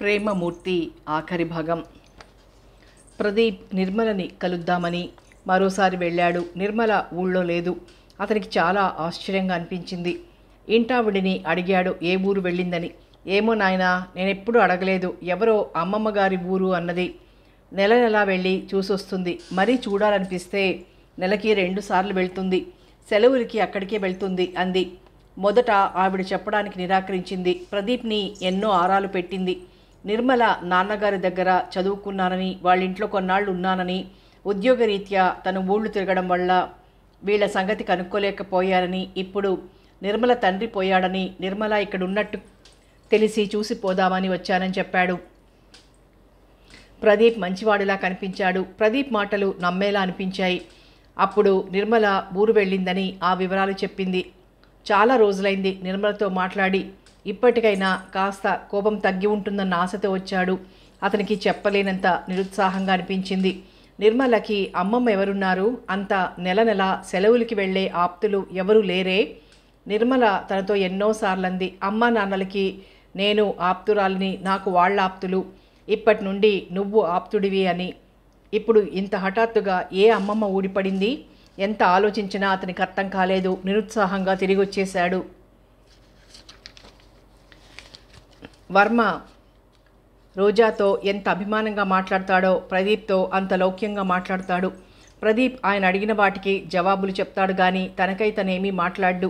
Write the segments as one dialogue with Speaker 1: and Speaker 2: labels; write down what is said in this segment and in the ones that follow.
Speaker 1: ప్రేమమూర్తి ఆఖరి భాగం. ప్రదీప్ నిర్మలని కలుద్దామని మరోసారి వెళ్ళాడు. నిర్మల ఊళ్ళో లేదు. అతనికి చాలా ఆశ్చర్యంగా అనిపించింది. ఇంటావిడిని అడిగాడు ఏ ఊరు వెళ్ళిందని. ఏమో నాయనా, నేనెప్పుడు అడగలేదు. ఎవరో అమ్మమ్మ గారి ఊరు అన్నది. నెల నెలా వెళ్ళి చూసొస్తుంది. మరీ చూడాలనిపిస్తే నెలకి 2 సార్లు వెళ్తుంది. సెలవులకి అక్కడికే వెళ్తుంది అంది. మొదట ఆవిడ చెప్పడానికి నిరాకరించింది. ప్రదీప్ని ఎన్నో ఆరాలు పెట్టింది. నిర్మల నాన్నగారి దగ్గర చదువుకున్నానని, వాళ్ళింట్లో కొన్నాళ్ళు ఉన్నానని, ఉద్యోగరీత్యా తను ఊళ్ళు తిరగడం వల్ల వీళ్ళ సంగతి కనుక్కోలేకపోయారని, ఇప్పుడు నిర్మల తండ్రి పోయాడని, నిర్మల ఇక్కడ ఉన్నట్టు తెలిసి చూసిపోదామని వచ్చానని చెప్పాడు. ప్రదీప్ మంచివాడిలా కనిపించాడు. ప్రదీప్ మాటలు నమ్మేలా అనిపించాయి. అప్పుడు నిర్మల ఊరు వెళ్ళిందని ఆ వివరాలు చెప్పింది. చాలా రోజులైంది నిర్మలతో మాట్లాడి. ఇప్పటికైనా కాస్త కోపం తగ్గి ఉంటుందన్న ఆశతో వచ్చాడు. అతనికి చెప్పలేనంత నిరుత్సాహంగా అనిపించింది. నిర్మలకి అమ్మమ్మ ఎవరున్నారు? అంత నెల నెల సెలవులకి వెళ్ళే ఆప్తులు ఎవరూ లేరే? నిర్మల తనతో ఎన్నోసార్లంది, అమ్మా నాన్నలకి నేను ఆప్తురాలిని, నాకు వాళ్ళ ఆప్తులు, ఇప్పటి నుండి నువ్వు ఆప్తుడివి అని. ఇప్పుడు ఇంత హఠాత్తుగా ఏ అమ్మమ్మ ఊడిపడింది? ఎంత ఆలోచించినా అతనికి అర్థం కాలేదు. నిరుత్సాహంగా తిరిగి వచ్చేశాడు. వర్మ రోజాతో ఎంత అభిమానంగా మాట్లాడతాడో ప్రదీప్తో అంత లౌక్యంగా మాట్లాడతాడు. ప్రదీప్ ఆయన అడిగిన వాటికి జవాబులు చెప్తాడు కానీ తనకై తనేమీ మాట్లాడ్డు.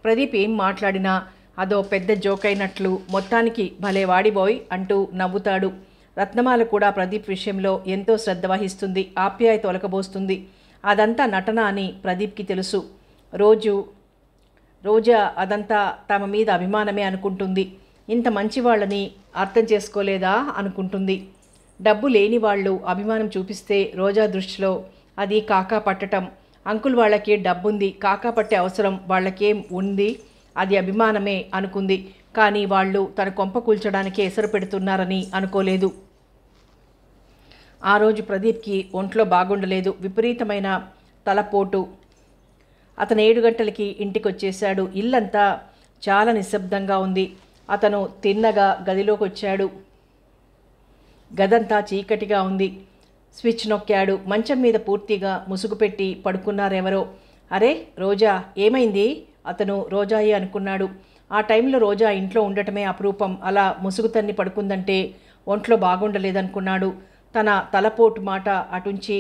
Speaker 1: ప్రదీప్ ఏం మాట్లాడినా అదో పెద్ద జోక్ అయినట్లు మొత్తానికి భలే వాడిబోయ్ అంటూ నవ్వుతాడు. రత్నమాల కూడా ప్రదీప్ విషయంలో ఎంతో శ్రద్ధ వహిస్తుంది, ఆప్యాయత ఒలకబోస్తుంది. అదంతా నటన అని ప్రదీప్కి తెలుసు. రోజా అదంతా తమ మీద అభిమానమే అనుకుంటుంది. ఇంత మంచి వాళ్ళని అర్థం చేసుకోలేదా అనుకుంటుంది. డబ్బు లేని వాళ్ళు అభిమానం చూపిస్తే రోజా దృష్టిలో అది కాకా పట్టటం. అంకుల్ వాళ్ళకి డబ్బుంది, కాకా పట్టే అవసరం వాళ్ళకేం ఉంది, అది అభిమానమే అనుకుంది. కానీ వాళ్ళు తన కొంప కూల్చడానికే ఎసరు పెడుతున్నారని అనుకోలేదు. ఆ రోజు ప్రదీప్కి ఒంట్లో బాగుండలేదు. విపరీతమైన తలపోటు. అతను 7 గంటలకి ఇంటికి వచ్చేశాడు. ఇల్లంతా చాలా నిశ్శబ్దంగా ఉంది. అతను తిన్నగా గదిలోకి వచ్చాడు. గదంతా చీకటిగా ఉంది. స్విచ్ నొక్కాడు. మంచం మీద పూర్తిగా ముసుగు పెట్టి పడుకున్నారెవరో. అరే రోజా, ఏమైంది? అతను రోజాయే అనుకున్నాడు. ఆ టైంలో రోజా ఇంట్లో ఉండటమే అపురూపం. అలా ముసుగు తన్ని పడుకుందంటే ఒంట్లో బాగుండలేదనుకున్నాడు. తన తలపోటు మాట అటుంచి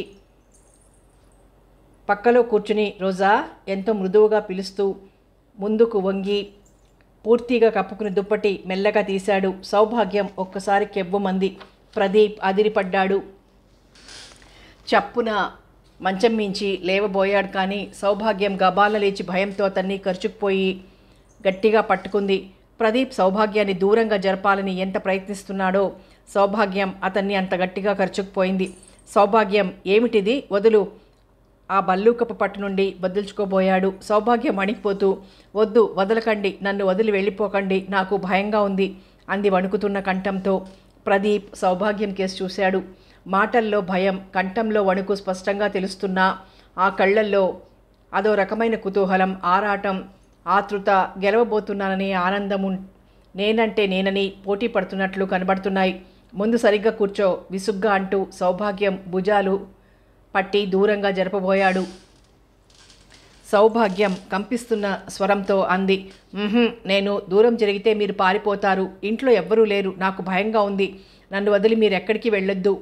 Speaker 1: పక్కలో కూర్చుని రోజా ఎంతో మృదువుగా పిలుస్తూ ముందుకు వంగి పూర్తిగా కప్పుకుని దుప్పటి మెల్లగా తీశాడు. సౌభాగ్యం ఒక్కసారి కెవ్వమంది. ప్రదీప్ అదిరిపడ్డాడు. చప్పున మంచం మించి లేవబోయాడు కానీ సౌభాగ్యం గబాల లేచి భయంతో అతన్ని ఖర్చుకుపోయి గట్టిగా పట్టుకుంది. ప్రదీప్ సౌభాగ్యాన్ని దూరంగా జరపాలని ఎంత ప్రయత్నిస్తున్నాడో సౌభాగ్యం అతన్ని అంత గట్టిగా ఖర్చుకుపోయింది. సౌభాగ్యం, ఏమిటిది? వదులు. ఆ బల్లూకపు పట్టు నుండి వదిల్చుకోబోయాడు. సౌభాగ్యం అణిగిపోతూ, వద్దు, వదలకండి, నన్ను వదిలి వెళ్ళిపోకండి, నాకు భయంగా ఉంది అంది వణుకుతున్న కంఠంతో. ప్రదీప్ సౌభాగ్యం కేసు చూశాడు. మాటల్లో భయం, కంఠంలో వణుకు స్పష్టంగా తెలుస్తున్నా ఆ కళ్ళల్లో అదో రకమైన కుతూహలం, ఆరాటం, ఆతృత, గెలవబోతున్నాననే ఆనందము, నేనంటే నేనని పోటీ పడుతున్నట్లు కనబడుతున్నాయి. ముందు సరిగ్గా కూర్చో విసుగ్గా అంటూ సౌభాగ్యం భుజాలు పట్టి దూరంగా జరపబోయాడు. సౌభాగ్యం కంపిస్తున్న స్వరంతో అంది, నేను దూరం జరిగితే మీరు పారిపోతారు. ఇంట్లో ఎవ్వరూ లేరు, నాకు భయంగా ఉంది. నన్ను వదిలి మీరు ఎక్కడికి వెళ్ళొద్దు.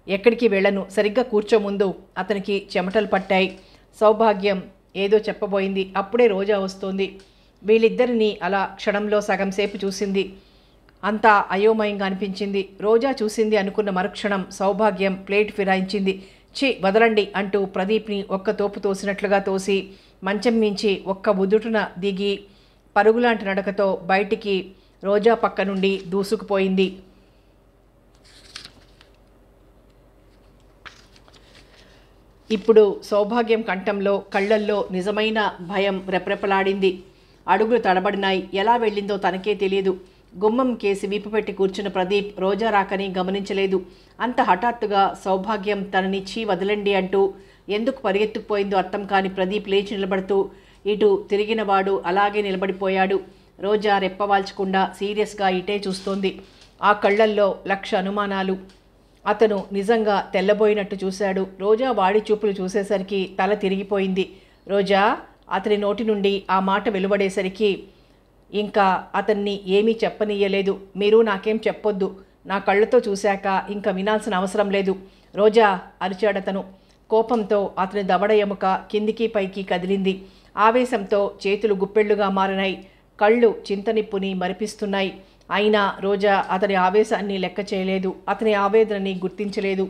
Speaker 1: ఎక్కడికి వెళ్ళను, సరిగ్గా కూర్చో ముందు. అతనికి చెమటలు పట్టాయి. సౌభాగ్యం ఏదో చెప్పబోయింది. అప్పుడే రోజా వస్తోంది. వీళ్ళిద్దరినీ అలా క్షణంలో సగం సేపు చూసింది. అంతా అయోమయంగా అనిపించింది. రోజా చూసింది అనుకున్న మరుక్షణం సౌభాగ్యం ప్లేట్ ఫిరాయించింది. ఛీ, వదలండి అంటూ ప్రదీప్ని ఒక్క తోపు తోసినట్లుగా తోసి మంచం మించి ఒక్క ఉదుటున దిగి పరుగులాంటి నడకతో బయటికి రోజా పక్క నుండి దూసుకుపోయింది. ఇప్పుడు సౌభాగ్యం కంఠంలో, కళ్ళల్లో నిజమైన భయం రెపరెపలాడింది. అడుగులు తడబడినాయి. ఎలా వెళ్ళిందో తనకే తెలియదు. గుమ్మం కేసి వీపు పెట్టి కూర్చున్న ప్రదీప్ రోజా రాకని గమనించలేదు. అంత హఠాత్తుగా సౌభాగ్యం తననిచ్చి వదలండి అంటూ ఎందుకు పరిగెత్తుకుపోయిందో అర్థం కాని ప్రదీప్ లేచి నిలబడుతూ ఇటు తిరిగినవాడు అలాగే నిలబడిపోయాడు. రోజా రెప్పవాల్చకుండా సీరియస్గా ఇటే చూస్తోంది. ఆ కళ్ళల్లో 1,00,000 అనుమానాలు. అతను నిజంగా తెల్లబోయినట్టు చూశాడు. రోజా వాడి చూపులు చూసేసరికి తల తిరిగిపోయింది. రోజా అతని నోటి నుండి ఆ మాట వెలువడేసరికి ఇంకా అతన్ని ఏమీ చెప్పనీయలేదు. మీరు నాకేం చెప్పొద్దు, నా కళ్ళతో చూశాక ఇంకా వినాల్సిన అవసరం లేదు. రోజా అరిచాడతను. కోపంతో అతని దవడ ఎముక కిందికి పైకి కదిలింది. ఆవేశంతో చేతులు గుప్పెళ్లుగా మారినాయి. కళ్ళు చింతనిప్పుని మరిపిస్తున్నాయి. అయినా రోజా అతని ఆవేశాన్ని లెక్క చేయలేదు. అతని ఆవేదనని గుర్తించలేదు.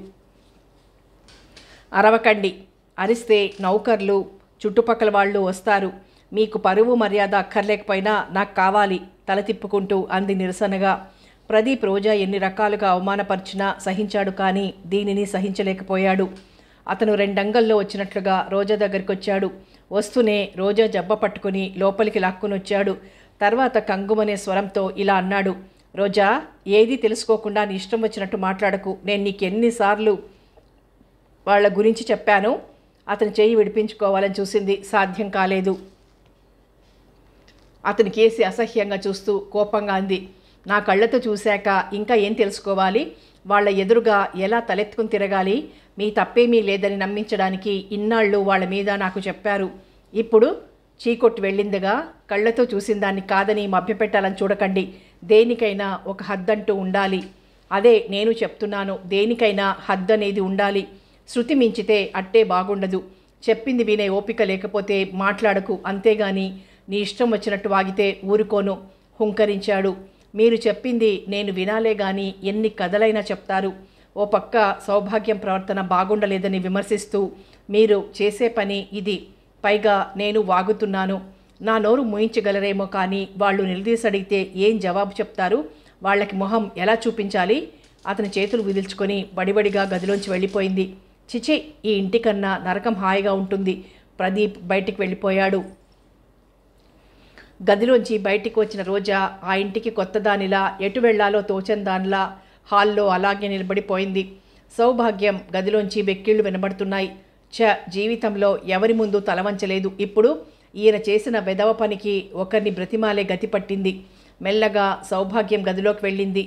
Speaker 1: అరవకండి, అరిస్తే నౌకర్లు చుట్టుపక్కల వాళ్ళు వస్తారు. మీకు పరువు మర్యాద అక్కర్లేకపోయినా నాకు కావాలి, తల తిప్పుకుంటూ అంది నిరసనగా. ప్రదీప్ రోజా ఎన్ని రకాలుగా అవమానపరిచినా సహించాడు, కానీ దీనిని సహించలేకపోయాడు. అతను 2 అంగల్లో వచ్చినట్లుగా రోజా దగ్గరికి వచ్చాడు. వస్తూనే రోజా జబ్బ పట్టుకుని లోపలికి లాక్కుని వచ్చాడు. తర్వాత కంగుమనే స్వరంతో ఇలా అన్నాడు. రోజా, ఏదీ తెలుసుకోకుండా నీ ఇష్టం వచ్చినట్టు మాట్లాడకు. నేను నీకు ఎన్నిసార్లు వాళ్ళ గురించి చెప్పాను. అతని చేయి విడిపించుకోవాలని చూసింది, సాధ్యం కాలేదు. అతని కేసి అసహ్యంగా చూస్తూ కోపంగా అంది. నా కళ్ళతో చూశాక ఇంకా ఏం తెలుసుకోవాలి? వాళ్ళ ఎదురుగా ఎలా తలెత్తుకుని తిరగాలి? మీ తప్పేమీ లేదని నమ్మించడానికి ఇన్నాళ్ళు వాళ్ళ మీద నాకు చెప్పారు. ఇప్పుడు చీకొట్టు వెళ్ళిందిగా, కళ్ళతో చూసిన దాన్ని కాదని మభ్యపెట్టాలని చూడకండి. దేనికైనా ఒక హద్దంటూ ఉండాలి. అదే నేను చెప్తున్నాను, దేనికైనా హద్దు అనేది ఉండాలి. శృతి మించితే అట్టే బాగుండదు. చెప్పింది వినే ఓపిక లేకపోతే మాట్లాడకు, అంతేగాని నీ ఇష్టం వచ్చినట్టు వాగితే ఊరుకోను, హుంకరించాడు. మీరు చెప్పింది నేను వినాలే గాని ఎన్ని కథలైనా చెప్తారు. ఓ పక్క సౌభాగ్యం ప్రవర్తన బాగుండలేదని విమర్శిస్తూ మీరు చేసే పని ఇది. పైగా నేను వాగుతున్నాను. నా నోరు మూయించగలరేమో కానీ వాళ్ళు నిలదీసడిగితే ఏం జవాబు చెప్తారు? వాళ్ళకి మొహం ఎలా చూపించాలి? అతని చేతులు విదిల్చుకొని బడిబడిగా గదిలోంచి వెళ్ళిపోయింది. చిచి, ఈ ఇంటికన్నా నరకం హాయిగా ఉంటుంది. ప్రదీప్ బయటికి వెళ్ళిపోయాడు. గదిలోంచి బయటికి వచ్చిన రోజా ఆ ఇంటికి కొత్త దానిలా, ఎటు వెళ్లాలో తోచని దానిలా హాల్లో అలాగే నిలబడిపోయింది. సౌభాగ్యం గదిలోంచి వెక్కిళ్ళు వినబడుతున్నాయి. జీవితంలో ఎవరి ముందు తలవంచలేదు. ఇప్పుడు ఈయన చేసిన వెధవ పనికి ఒకరిని బ్రతిమాలే గతి పట్టింది. మెల్లగా సౌభాగ్యం గదిలోకి వెళ్ళింది.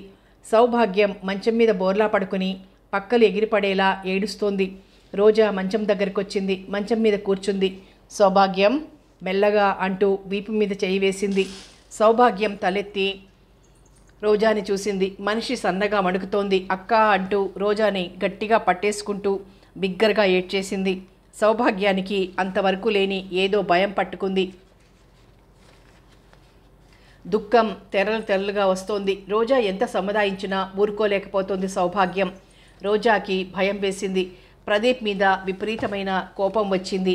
Speaker 1: సౌభాగ్యం మంచం మీద బోర్లా పడుకుని పక్కలు ఎగిరిపడేలా ఏడుస్తోంది. రోజా మంచం దగ్గరికి వచ్చింది. మంచం మీద కూర్చుంది. సౌభాగ్యం మెల్లగా అంటూ వీపు మీద చేయి వేసింది. సౌభాగ్యం తలెత్తి రోజాని చూసింది. మనిషి సన్నగా వణుకుతోంది. అక్క అంటూ రోజాని గట్టిగా పట్టేసుకుంటూ బిగ్గరగా ఏడ్చేసింది. సౌభాగ్యానికి అంతవరకు లేని ఏదో భయం పట్టుకుంది. దుఃఖం తెరలు తెరలుగా వస్తోంది. రోజా ఎంత సముదాయించినా ఊరుకోలేకపోతోంది సౌభాగ్యం. రోజాకి భయం వేసింది. ప్రదీప్ మీద విపరీతమైన కోపం వచ్చింది.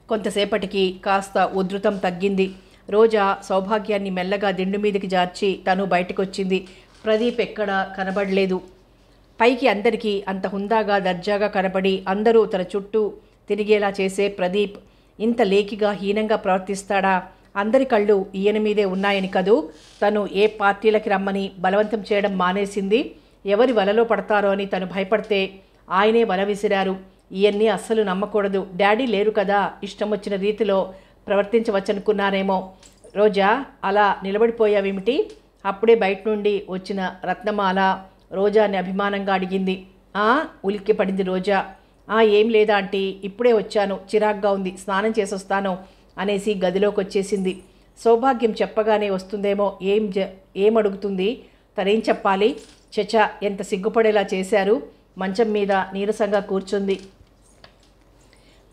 Speaker 1: కొంతసేపటికి కాస్త ఉధృతం తగ్గింది. రోజా సౌభాగ్యాన్ని మెల్లగా దిండు మీదకి జార్చి తను బయటకొచ్చింది. ప్రదీప్ ఎక్కడా కనబడలేదు. పైకి అందరికీ అంత హుందాగా దర్జాగా కనబడి అందరూ తన చుట్టూ తిరిగేలా చేసే ప్రదీప్ ఇంత లేకిగా హీనంగా ప్రవర్తిస్తాడా? అందరి కళ్ళు ఈయన మీదే ఉన్నాయని కదూ తను ఏ పార్టీలకి రమ్మని బలవంతం చేయడం మానేసింది. ఎవరి వలలో పడతారో అని తను భయపడితే ఆయనే వల విసిరారు. ఇవన్నీ అస్సలు నమ్మకూడదు. డాడీ లేరు కదా, ఇష్టం వచ్చిన రీతిలో ప్రవర్తించవచ్చనుకున్నారేమో. రోజా, అలా నిలబడిపోయావేమిటి? అప్పుడే బయట నుండి వచ్చిన రత్నమాల రోజాని అభిమానంగా అడిగింది. ఉలిక్కి పడింది రోజా. ఏం లేదా ఆంటీ, ఇప్పుడే వచ్చాను, చిరాగ్గా ఉంది, స్నానం చేసొస్తాను అనేసి గదిలోకి వచ్చేసింది. సౌభాగ్యం చెప్పగానే వస్తుందేమో, ఏం అడుగుతుంది? తనేం చెప్పాలి? చచా, ఎంత సిగ్గుపడేలా చేశారు. మంచం మీద నీరసంగా కూర్చుంది.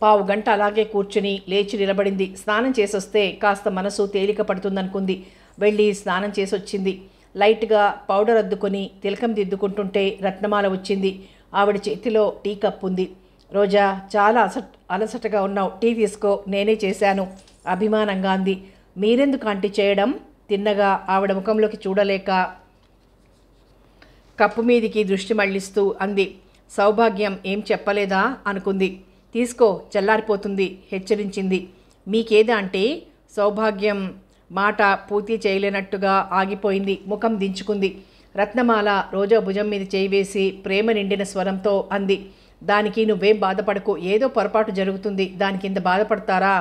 Speaker 1: 15 గంట అలాగే కూర్చుని లేచి నిలబడింది. స్నానం చేసొస్తే కాస్త మనసు తేలిక పడుతుందనుకుంది. వెళ్ళి స్నానం చేసొచ్చింది. లైట్గా పౌడర్ అద్దుకొని తిలకం దిద్దుకుంటుంటే రత్నమాల వచ్చింది. ఆవిడ చేతిలో టీ కప్ ఉంది. రోజా, చాలా అలసటగా ఉన్నావు, టీ తీసుకో, నేనే చేశాను అభిమానంగా అంది. మీరెందుకు ఆంటీ చేయడం? తిన్నగా ఆవిడ ముఖంలోకి చూడలేక కప్పు మీదికి దృష్టి మళ్లిస్తూ అంది. సౌభాగ్యం ఏం చెప్పలేదా అనుకుంది. తీసుకో, చల్లారిపోతుంది హెచ్చరించింది. మీకేదా అంటే? సౌభాగ్యం మాట పూర్తి చేయలేనట్టుగా ఆగిపోయింది. ముఖం దించుకుంది. రత్నమాల రోజా భుజం మీద చేయి వేసి ప్రేమ నిండిన స్వరంతో అంది. దానికి నువ్వేం బాధపడకు, ఏదో పొరపాటు జరుగుతుంది, దాని కింద బాధపడతారా?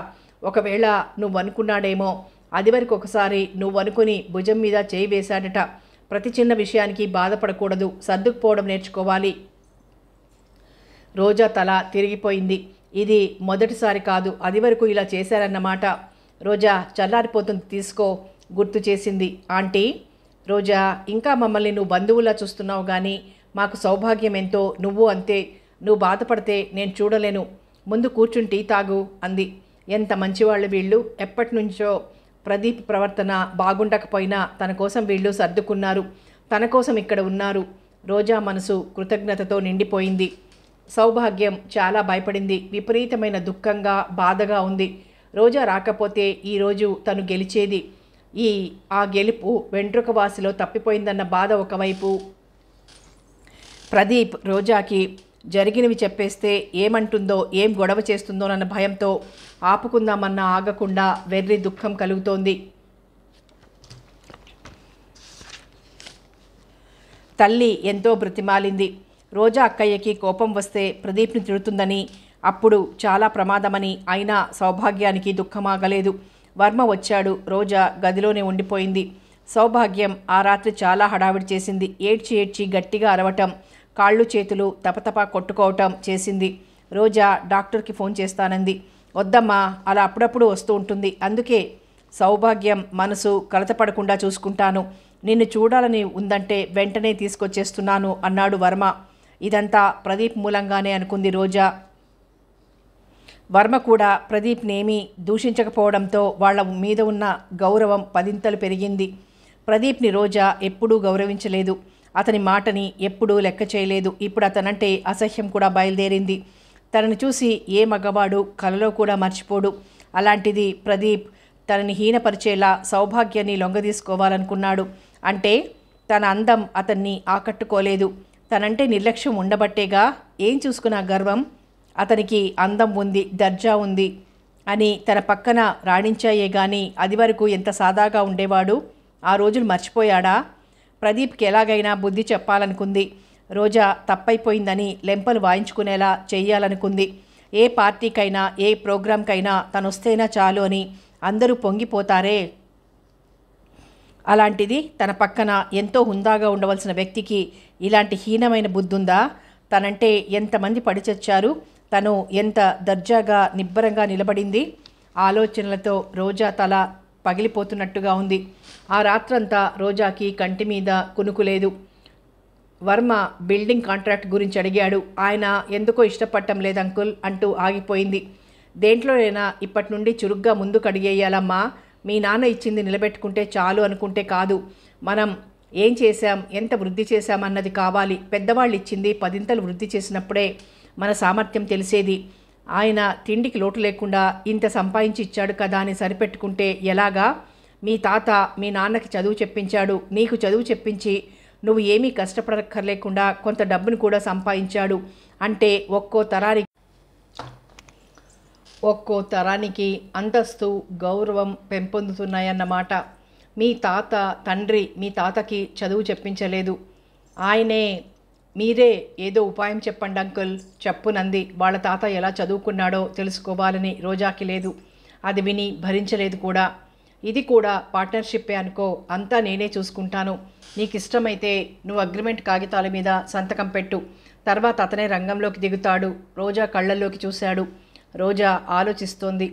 Speaker 1: ఒకవేళ నువ్వు అనుకున్నాడేమో, అది వరకు ఒకసారి నువ్వు అనుకుని భుజం మీద చేయి వేశాడట. ప్రతి చిన్న విషయానికి బాధపడకూడదు, సర్దుకుపోవడం నేర్చుకోవాలి. రోజా తల తిరిగిపోయింది. ఇది మొదటిసారి కాదు, అది వరకు ఇలా చేశారన్నమాట. రోజా, చల్లారిపోతుంది తీసుకో, గుర్తు చేసింది ఆంటీ. రోజా, ఇంకా మమ్మల్ని నువ్వు బంధువులా చూస్తున్నావు కానీ మాకు సౌభాగ్యం ఎంతో, నువ్వు అంతే. నువ్వు బాధపడితే నేను చూడలేను. ముందు కూర్చుని టీ తాగు అంది. ఎంత మంచివాళ్ళు వీళ్ళు. ఎప్పటి నుంచో ప్రదీప్ ప్రవర్తన బాగుండకపోయినా తన కోసం వీళ్ళు సర్దుకున్నారు, తన కోసం ఇక్కడ ఉన్నారు. రోజా మనసు కృతజ్ఞతతో నిండిపోయింది. సౌభాగ్యం చాలా భయపడింది. విపరీతమైన దుఃఖంగా, బాధగా ఉంది. రోజా రాకపోతే ఈరోజు తను గెలిచేది. ఆ గెలుపు వెంట్రుకవాసిలో తప్పిపోయిందన్న బాధ ఒకవైపు. ప్రదీప్ రోజాకి జరిగినవి చెప్పేస్తే ఏమంటుందో, ఏం గొడవ చేస్తుందోనన్న భయంతో ఆపుకుందామన్నా ఆగకుండా వెర్రి దుఃఖం కలుగుతోంది. తల్లి ఎంతో బ్రతిమాలింది. రోజా అక్కయ్యకి కోపం వస్తే ప్రదీప్ని తిడుతుందని, అప్పుడు చాలా ప్రమాదమని. అయినా సౌభాగ్యానికి దుఃఖమాగలేదు. వర్మ వచ్చాడు. రోజా గదిలోనే ఉండిపోయింది. సౌభాగ్యం ఆ రాత్రి చాలా హడావిడి చేసింది. ఏడ్చి ఏడ్చి గట్టిగా అరవటం, కాళ్ళు చేతులు తపతపా కొట్టుకోవటం చేసింది. రోజా డాక్టర్కి ఫోన్ చేస్తానంది. వద్దమ్మా, అలా అప్పుడప్పుడు వస్తూ ఉంటుంది. అందుకే సౌభాగ్యం మనసు కలతపడకుండా చూసుకుంటాను. నిన్ను చూడాలని ఉందంటే వెంటనే తీసుకొచ్చేస్తున్నాను అన్నాడు వర్మ. ఇదంతా ప్రదీప్ మూలంగానే అనుకుంది రోజా. వర్మ కూడా ప్రదీప్నేమీ దూషించకపోవడంతో వాళ్ళ మీద ఉన్న గౌరవం పదింతలు పెరిగింది. ప్రదీప్ని రోజా ఎప్పుడూ గౌరవించలేదు. అతని మాటని ఎప్పుడూ లెక్క చేయలేదు. ఇప్పుడు అతనంటే అసహ్యం కూడా బయలుదేరింది. తనని చూసి ఏ మగవాడు కలలో కూడా మర్చిపోడు. అలాంటిది ప్రదీప్ తనని హీనపరిచేలా సౌభాగ్యాన్ని లొంగదీసుకోవాలనుకున్నాడు. అంటే తన అందం అతన్ని ఆకట్టుకోలేదు. తనంటే నిర్లక్ష్యం ఉండబట్టేగా. ఏం చూసుకున్న గర్వం. అతనికి అందం ఉంది, దర్జా ఉంది అని తన పక్కన రాణించాయే గాని అది వరకు ఎంత సాదాగా ఉండేవాడు. ఆ రోజులు మర్చిపోయాడా? ప్రదీప్కి ఎలాగైనా బుద్ధి చెప్పాలనుకుంది. రోజా తప్పైపోయిందని లెంపలు వాయించుకునేలా చెయ్యాలనుకుంది. ఏ పార్టీకైనా, ఏ ప్రోగ్రాంకైనా తనొస్తేనా చాలు అని అందరూ పొంగిపోతారే. అలాంటిది తన పక్కన ఎంతో హుందాగా ఉండవలసిన వ్యక్తికి ఇలాంటి హీనమైన బుద్ధుందా? తనంటే ఎంతమంది పడిచచ్చారు. తను ఎంత దర్జాగా నిబ్బరంగా నిలబడింది. ఆలోచనలతో రోజా తల పగిలిపోతున్నట్టుగా ఉంది. ఆ రాత్రంతా రోజాకి కంటి మీద కునుకులేదు. వర్మ బిల్డింగ్ కాంట్రాక్ట్ గురించి అడిగాడు. ఆయన ఎందుకో ఇష్టపడటం లేదు అంకుల్ అంటూ ఆగిపోయింది. దేంట్లోనైనా ఇప్పటి నుండి చురుగ్గా ముందుకు అడిగేయాలమ్మా. మీ నాన్న ఇచ్చింది నిలబెట్టుకుంటే చాలు అనుకుంటే కాదు. మనం ఏం చేశాం, ఎంత వృద్ధి చేశామన్నది కావాలి. పెద్దవాళ్ళు ఇచ్చింది పదింతలు వృద్ధి చేసినప్పుడే మన సామర్థ్యం తెలిసేది. ఆయన తిండికి లోటు లేకుండా ఇంత సంపాదించి ఇచ్చాడు కదా అని సరిపెట్టుకుంటే ఎలాగా? మీ తాత మీ నాన్నకి చదువు చెప్పించాడు. నీకు చదువు చెప్పించి నువ్వు ఏమీ కష్టపడక్కర్లేకుండా కొంత డబ్బును కూడా సంపాదించాడు. అంటే ఒక్కో తరానికి అంతస్తు, గౌరవం పెంపొందుతున్నాయన్నమాట. మీ తాతకి చదువు చెప్పించలేదు. ఆయనే. మీరే ఏదో ఉపాయం చెప్పండి అంకుల్ చెప్పునంది. వాళ్ళ తాత ఎలా చదువుకున్నాడో తెలుసుకోవాలని రోజాకి లేదు. అది విని భరించలేదు కూడా. ఇది కూడా పార్ట్నర్షిప్పే అనుకో, అంతా నేనే చూసుకుంటాను. నీకు ఇష్టమైతే నువ్వు అగ్రిమెంట్ కాగితాల మీద సంతకం పెట్టు, తర్వాత అతనే రంగంలోకి దిగుతాడు. రోజా కళ్ళల్లోకి చూశాడు. రోజా ఆలోచిస్తోంది.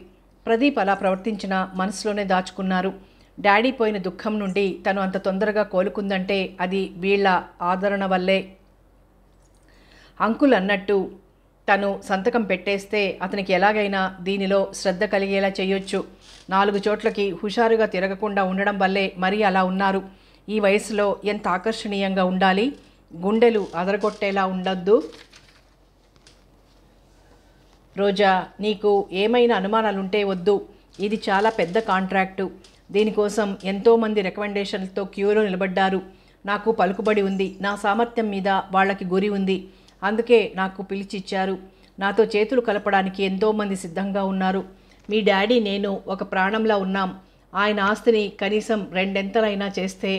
Speaker 1: ప్రదీప్ అలా ప్రవర్తించిన మనసులోనే దాచుకున్నారు. డాడీ పోయిన దుఃఖం నుండి తను అంత తొందరగా కోలుకుందంటే అది వీళ్ళ ఆదరణ వల్లే. అంకుల్ అన్నట్టు తను సంతకం పెట్టేస్తే అతనికి ఎలాగైనా దీనిలో శ్రద్ధ కలిగేలా చేయొచ్చు. 4 చోట్లకి హుషారుగా తిరగకుండా ఉండడం వల్లే మరీ అలా ఉన్నారు. ఈ వయసులో ఎంత ఆకర్షణీయంగా ఉండాలి. గుండెలు అదరగొట్టేలా ఉండొద్దు. రోజా, నీకు ఏమైనా అనుమానాలుంటే వద్దు. ఇది చాలా పెద్ద కాంట్రాక్టు. దీనికోసం ఎంతోమంది రికమెండేషన్లతో క్యూలో నిలబడ్డారు. నాకు పలుకుబడి ఉంది. నా సామర్థ్యం మీద వాళ్ళకి గురి ఉంది. అందుకే నాకు పిలిచిచ్చారు. నాతో చేతులు కలపడానికి ఎంతోమంది సిద్ధంగా ఉన్నారు. మీ డాడీ నేను ఒక ప్రాణంలా ఉన్నాం. ఆయన ఆస్తిని కనీసం 2 చేస్తే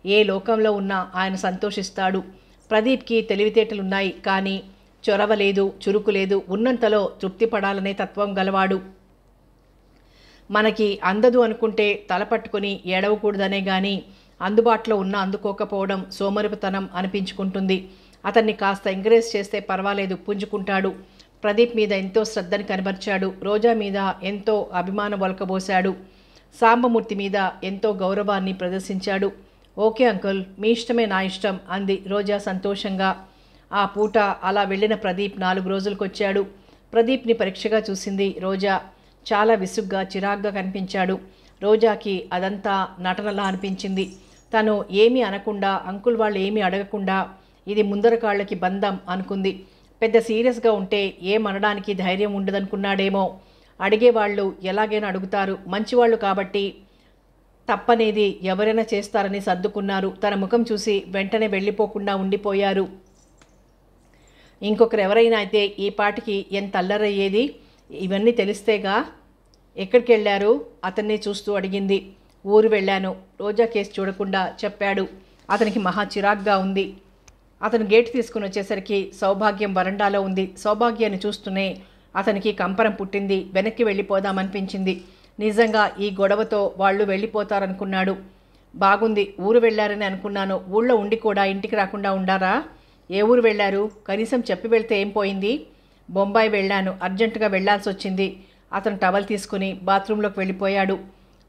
Speaker 1: ఏ లోకంలో ఉన్నా ఆయన సంతోషిస్తాడు. ప్రదీప్కి తెలివితేటలున్నాయి, కానీ చొరవ లేదు, చురుకు లేదు. ఉన్నంతలో తృప్తి పడాలనే తత్వం గలవాడు. మనకి అందదు అనుకుంటే తల పట్టుకొని ఏడవకూడదనే గాని అందుబాటులో ఉన్న అందుకోకపోవడం సోమరితనం అనిపించుకుంటుంది. అతన్ని కాస్త ఎంకరేజ్ చేస్తే పర్వాలేదు, పుంజుకుంటాడు. ప్రదీప్ మీద ఎంతో శ్రద్ధని కనబరిచాడు. రోజా మీద ఎంతో అభిమానం ఒలకబోశాడు. సాంబమూర్తి మీద ఎంతో గౌరవాన్ని ప్రదర్శించాడు. ఓకే అంకుల్, మీ ఇష్టమే నా ఇష్టం అంది రోజా సంతోషంగా. ఆ పూట అలా వెళ్ళిన ప్రదీప్ 4 రోజులకొచ్చాడు. ప్రదీప్ని పరీక్షగా చూసింది రోజా. చాలా విసుగ్గా చిరాగ్గా కనిపించాడు. రోజాకి అదంతా నటనలా అనిపించింది. తను ఏమీ అనకుండా, అంకుల్ వాళ్ళు ఏమీ అడగకుండా ఇది ముందర కాళ్ళకి బంధం అనుకుంది. పెద్ద సీరియస్గా ఉంటే ఏమనడానికి ధైర్యం ఉండదనుకున్నాడేమో. అడిగేవాళ్ళు ఎలాగైనా అడుగుతారు, మంచివాళ్ళు కాబట్టి తప్పనేది ఎవరైనా చేస్తారని సర్దుకున్నారు. తన ముఖం చూసి వెంటనే వెళ్ళిపోకుండా ఉండిపోయారు. ఇంకొకరు ఎవరైనా అయితే ఈ పాటికి ఎంత అల్లరయ్యేది. ఇవన్నీ తెలిస్తేగా. ఎక్కడికి వెళ్ళారు అతన్ని చూస్తూ అడిగింది. ఊరు వెళ్ళాను, రోజా కేసు చూడకుండా చెప్పాడు. అతనికి మహా చిరాగ్గా ఉంది. అతను గేటు తీసుకుని వచ్చేసరికి సౌభాగ్యం వరండాలో ఉంది. సౌభాగ్యాన్ని చూస్తూనే అతనికి కంపరం పుట్టింది. వెనక్కి వెళ్ళిపోదామనిపించింది. నిజంగా ఈ గొడవతో వాళ్ళు వెళ్ళిపోతారనుకున్నాడు. బాగుంది, ఊరు వెళ్ళారని అనుకున్నాను. ఊళ్ళో ఉండి కూడా ఇంటికి రాకుండా ఉండారా? ఏ ఊరు వెళ్ళారు? కనీసం చెప్పి వెళ్తే ఏం పోయింది? బొంబాయి వెళ్ళాను, అర్జెంటుగా వెళ్లాల్సి వచ్చింది. అతను టవల్ తీసుకుని బాత్రూంలోకి వెళ్ళిపోయాడు.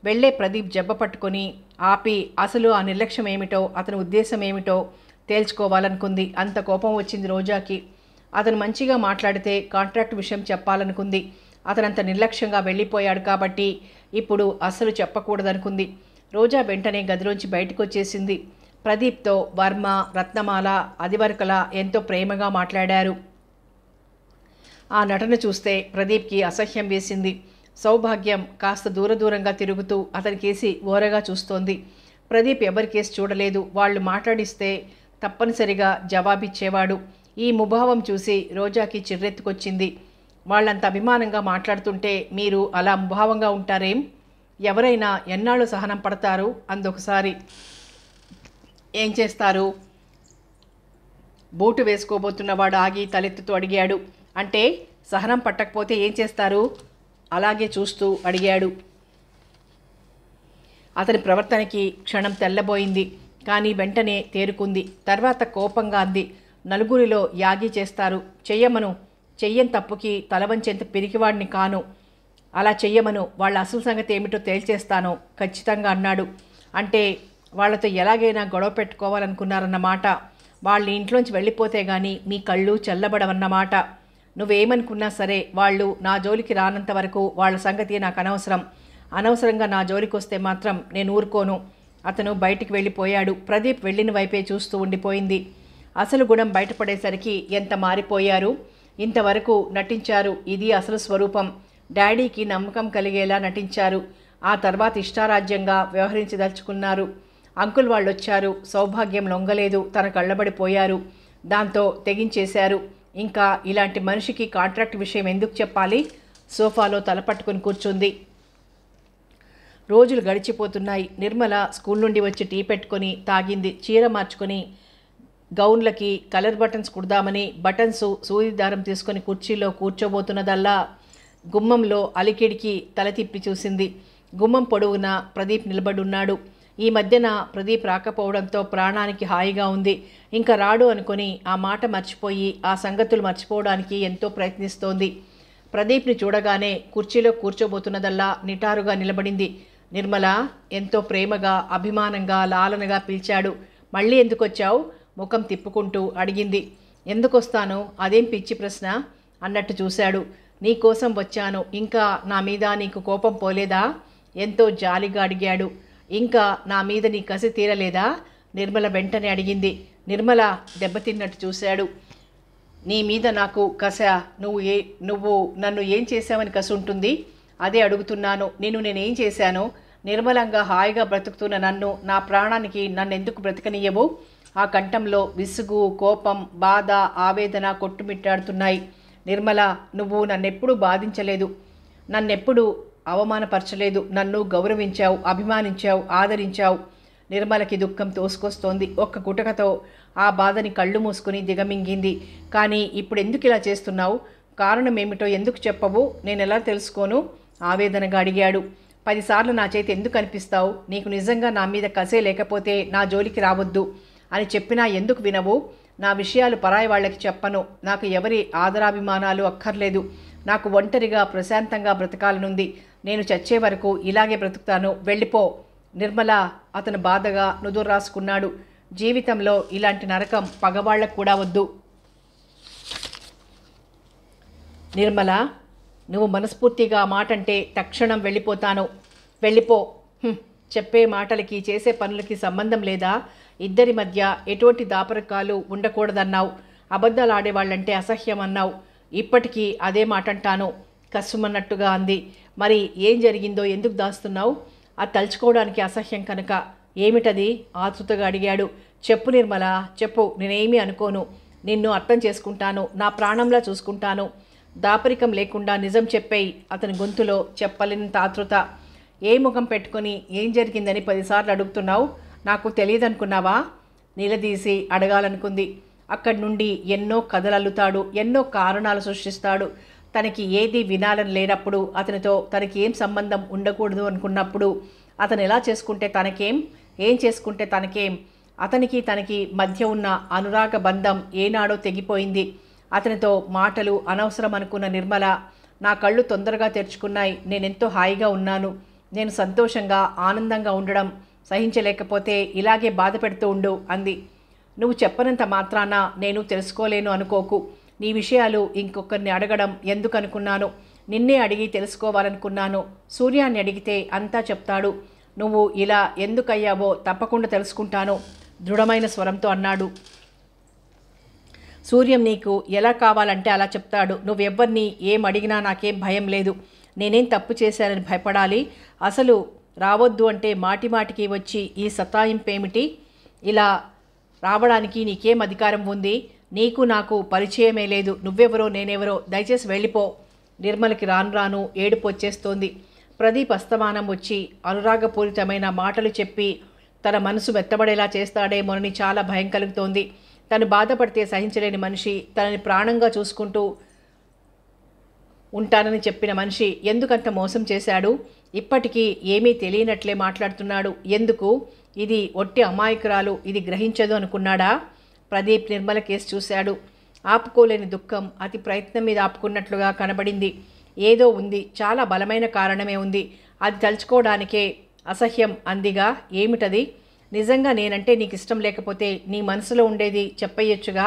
Speaker 1: వెళ్ళే ప్రదీప్ జబ్బ పట్టుకొని ఆపి అసలు ఆ నిర్లక్ష్యం ఏమిటో, అతని ఉద్దేశం ఏమిటో తేల్చుకోవాలనుకుంది. అంత కోపం వచ్చింది రోజాకి. అతను మంచిగా మాట్లాడితే కాంట్రాక్ట్ విషయం చెప్పాలనుకుంది. అతనంత నిర్లక్ష్యంగా వెళ్ళిపోయాడు కాబట్టి ఇప్పుడు అస్సలు చెప్పకూడదనుకుంది. రోజా వెంటనే గదిలోంచి బయటకు వచ్చేసింది. ప్రదీప్తో వర్మ, రత్నమాల అదివరకలా ఎంతో ప్రేమగా మాట్లాడారు. ఆ నటన చూస్తే ప్రదీప్కి అసహ్యం వేసింది. సౌభాగ్యం కాస్త దూరంగా తిరుగుతూ అతనికేసి ఓరగా చూస్తోంది. ప్రదీప్ ఎవరికేసి చూడలేదు. వాళ్ళు మాట్లాడిస్తే తప్పనిసరిగా జవాబిచ్చేవాడు. ఈ ముభావం చూసి రోజాకి చిర్రెత్తుకొచ్చింది. వాళ్ళంత అభిమానంగా మాట్లాడుతుంటే మీరు అలా ముభావంగా ఉంటారేం? ఎవరైనా ఎన్నాళ్ళు సహనం పడతారు అందొకసారి. ఏం చేస్తారు? బూటు వేసుకోబోతున్నవాడు ఆగి తలెత్తుతూ అడిగాడు. అంటే సహనం పట్టకపోతే ఏం చేస్తారు? అలాగే చూస్తూ అడిగాడు. అతని ప్రవర్తనకి క్షణం తెల్లబోయింది. కానీ వెంటనే తేరుకుంది. తర్వాత కోపంగా అంది, నలుగురిలో యాగి చేస్తారు, చెయ్యమను. చెయ్యని తప్పుకి తలవంచెంత పిరికివాడిని కాను. అలా చెయ్యమను, వాళ్ళ అసలు సంగతి ఏమిటో తేల్చేస్తాను ఖచ్చితంగా అన్నాడు. అంటే వాళ్ళతో ఎలాగైనా గొడవ పెట్టుకోవాలనుకున్నారన్నమాట. వాళ్ళ ఇంట్లోంచి వెళ్ళిపోతే గానీ మీ కళ్ళు చల్లబడవన్నమాట. నువ్వేమనుకున్నా సరే వాళ్ళు నా జోలికి రానంత వరకు వాళ్ళ సంగతి నాకు అనవసరం. అనవసరంగా నా జోలికి వస్తే మాత్రం నేను ఊరుకోను. అతను బయటికి వెళ్ళిపోయాడు. ప్రదీప్ వెళ్ళిన వైపే చూస్తూ ఉండిపోయింది. అసలు గుణం బయటపడేసరికి ఎంత మారిపోయారు. ఇంతవరకు నటించారు, ఇది అసలు స్వరూపం. డాడీకి నమ్మకం కలిగేలా నటించారు. ఆ తర్వాత ఇష్టారాజ్యంగా వ్యవహరించదలుచుకున్నారు. అంకుల్ వాళ్ళు వచ్చారు. సౌభాగ్యం లొంగలేదు, తన కళ్ళబడిపోయారు. దాంతో తెగించేశారు. ఇంకా ఇలాంటి మనిషికి కాంట్రాక్ట్ విషయం ఎందుకు చెప్పాలి? సోఫాలో తలపట్టుకుని కూర్చుంది. రోజులు గడిచిపోతున్నాయి. నిర్మల స్కూల్ నుండి వచ్చి టీ పెట్టుకొని తాగింది. చీర మార్చుకొని గౌన్లకి కలర్ బటన్స్ కుడదామని బటన్స్ సూదిదారం తీసుకొని కుర్చీలో కూర్చోబోతున్నదల్లా గుమ్మంలో అలికిడికి తల తిప్పి చూసింది. గుమ్మం పొడవున ప్రదీప్ నిలబడున్నాడు. ఈ మధ్యన ప్రదీప్ రాకపోవడంతో ప్రాణానికి హాయిగా ఉంది. ఇంకా రాడు అనుకొని ఆ మాట మర్చిపోయి ఆ సంగతులు మర్చిపోవడానికి ఎంతో ప్రయత్నిస్తోంది. ప్రదీప్ని చూడగానే కుర్చీలో కూర్చోబోతున్నదల్లా నిటారుగా నిలబడింది. నిర్మల ఎంతో ప్రేమగా, అభిమానంగా, లాలనగా పిలిచాడు. మళ్ళీ ఎందుకొచ్చావు? ముఖం తిప్పుకుంటూ అడిగింది. ఎందుకొస్తాను? అదేం పిచ్చి ప్రశ్న అన్నట్టు చూశాడు. నీ కోసం వచ్చాను. ఇంకా నా మీద నీకు కోపం పోలేదా? ఎంతో జాలిగా అడిగాడు. ఇంకా నా మీద నీ కసి తీరలేదా? నిర్మల వెంటనే అడిగింది. నిర్మల దెబ్బతిన్నట్టు చూశాడు. నీ మీద నాకు కస? నువ్వు నన్ను ఏం చేశావని కసి ఉంటుంది? అదే అడుగుతున్నాను. నేనేం చేశాను? నిర్మలంగా హాయిగా బ్రతుకుతున్న నన్ను, నా ప్రాణానికి నన్నెందుకు బ్రతకనియ్యవు? ఆ కంఠంలో విసుగు, కోపం, బాధ, ఆవేదన కొట్టుమిట్టాడుతున్నాయి. నిర్మల, నువ్వు నన్నెప్పుడూ బాధించలేదు, నన్నెప్పుడు అవమానపరచలేదు. నన్ను గౌరవించావు, అభిమానించావు, ఆదరించావు. నిర్మలకి దుఃఖం తోసుకొస్తోంది. ఒక్క గుటకతో ఆ బాధని కళ్ళు మూసుకుని దిగమింగింది. కానీ ఇప్పుడు ఎందుకు ఇలా చేస్తున్నావు? కారణం ఏమిటో ఎందుకు చెప్పవు? నేనెలా తెలుసుకోను? ఆవేదనగా అడిగాడు. 10 సార్లు నా చేతి ఎందుకు కనిపిస్తావు? నీకు నిజంగా నా మీద కసే లేకపోతే నా జోలికి రావద్దు అని చెప్పినా ఎందుకు వినవు? నా విషయాలు పరాయి వాళ్ళకి చెప్పను. నాకు ఎవరి ఆదరాభిమానాలు అక్కర్లేదు. నాకు ఒంటరిగా ప్రశాంతంగా బ్రతకాలనుంది. నేను చచ్చే వరకు ఇలాగే బ్రతుకుతాను. వెళ్ళిపో నిర్మల. అతను బాధగా నుదురు రాసుకున్నాడు. జీవితంలో ఇలాంటి నరకం పగవాళ్లకు కూడా వద్దు. నిర్మల, నువ్వు మనస్ఫూర్తిగా మాట అంటే తక్షణం వెళ్ళిపోతాను. వెళ్ళిపో. చెప్పే మాటలకి చేసే పనులకి సంబంధం లేదా? ఇద్దరి మధ్య ఎటువంటి దాపరికాలు ఉండకూడదన్నావు. అబద్ధాలు ఆడేవాళ్ళంటే అసహ్యం అన్నావు. ఇప్పటికీ అదే మాట అంటాను కస్సుమన్నట్టుగా అంది. మరి ఏం జరిగిందో ఎందుకు దాస్తున్నావు? అది తలుచుకోవడానికి అసహ్యం కనుక. ఏమిటది? ఆతృతగా అడిగాడు. చెప్పు నిర్మల, చెప్పు. నేనేమీ అనుకోను. నిన్ను అర్థం చేసుకుంటాను. నా ప్రాణంలా చూసుకుంటాను. దాపరికం లేకుండా నిజం చెప్పేయి. అతని గొంతులో చెప్పలేనంత ఆతృత. ఏ ముఖం పెట్టుకొని ఏం జరిగిందని 10 సార్లు అడుగుతున్నావు? నాకు తెలియదనుకున్నావా? నిలదీసి అడగాలనుకుంది. అక్కడి నుండి ఎన్నో కథలల్లుతాడు, ఎన్నో కారణాలు సృష్టిస్తాడు. తనకి ఏది వినాలని లేనప్పుడు, అతనితో తనకి ఏం సంబంధం ఉండకూడదు అనుకున్నప్పుడు, అతను ఎలా చేసుకుంటే తనకేం, ఏం చేసుకుంటే తనకేం? అతనికి తనకి మధ్య ఉన్న అనురాగ బంధం ఏనాడో తెగిపోయింది. అతనితో మాటలు అనవసరం అనుకున్న నిర్మల, నా కళ్ళు తొందరగా తెరుచుకున్నాయి. నేనెంతో హాయిగా ఉన్నాను. నేను సంతోషంగా ఆనందంగా ఉండడం సహించలేకపోతే ఇలాగే బాధ పెడుతూ ఉండు అంది. నువ్వు చెప్పనంత మాత్రాన నేను తెలుసుకోలేను అనుకోకు. నీ విషయాలు ఇంకొకరిని అడగడం ఎందుకు అనుకున్నాను. నిన్నే అడిగి తెలుసుకోవాలనుకున్నాను. సూర్యాన్ని అడిగితే అంతా చెప్తాడు. నువ్వు ఇలా ఎందుకయ్యావో తప్పకుండా తెలుసుకుంటాను దృఢమైన స్వరంతో అన్నాడు. సూర్యం నీకు ఎలా కావాలంటే అలా చెప్తాడు. నువ్వెవ్వరిని ఏం అడిగినా నాకేం భయం లేదు. నేనేం తప్పు చేశానని భయపడాలి? అసలు రావద్దు అంటే మాటిమాటికి వచ్చి ఈ సతాయింపేమిటి? ఇలా రావడానికి నీకేం అధికారం ఉంది? నీకు నాకు పరిచయమే లేదు. నువ్వెవరో నేనెవరో. దయచేసి వెళ్ళిపో. నిర్మలకి రాను రాను ఏడుపు వచ్చేస్తోంది. ప్రదీప్ అస్తమానం వచ్చి అనురాగపూరితమైన మాటలు చెప్పి తన మనసు మెత్తబడేలా చేస్తాడేమోనని చాలా భయం కలుగుతోంది. తను బాధపడితే సహించలేని మనిషి, తనని ప్రాణంగా చూసుకుంటూ ఉంటానని చెప్పిన మనిషి ఎందుకంత మోసం చేశాడు? ఇప్పటికీ ఏమీ తెలియనట్లే మాట్లాడుతున్నాడు. ఎందుకు? ఇది ఒట్టి అమాయకురాలు, ఇది గ్రహించదు అనుకున్నాడా? ప్రదీప్ నిర్మల కేసు చూశాడు. ఆపుకోలేని దుఃఖం అతి ప్రయత్నం మీద ఆపుకున్నట్లుగా కనబడింది. ఏదో ఉంది, చాలా బలమైన కారణమే ఉంది. అది తలుచుకోవడానికే అసహ్యం అందిగా. ఏమిటది? నిజంగా నేనంటే నీకు ఇష్టం లేకపోతే నీ మనసులో ఉండేది చెప్పయ్యొచ్చుగా.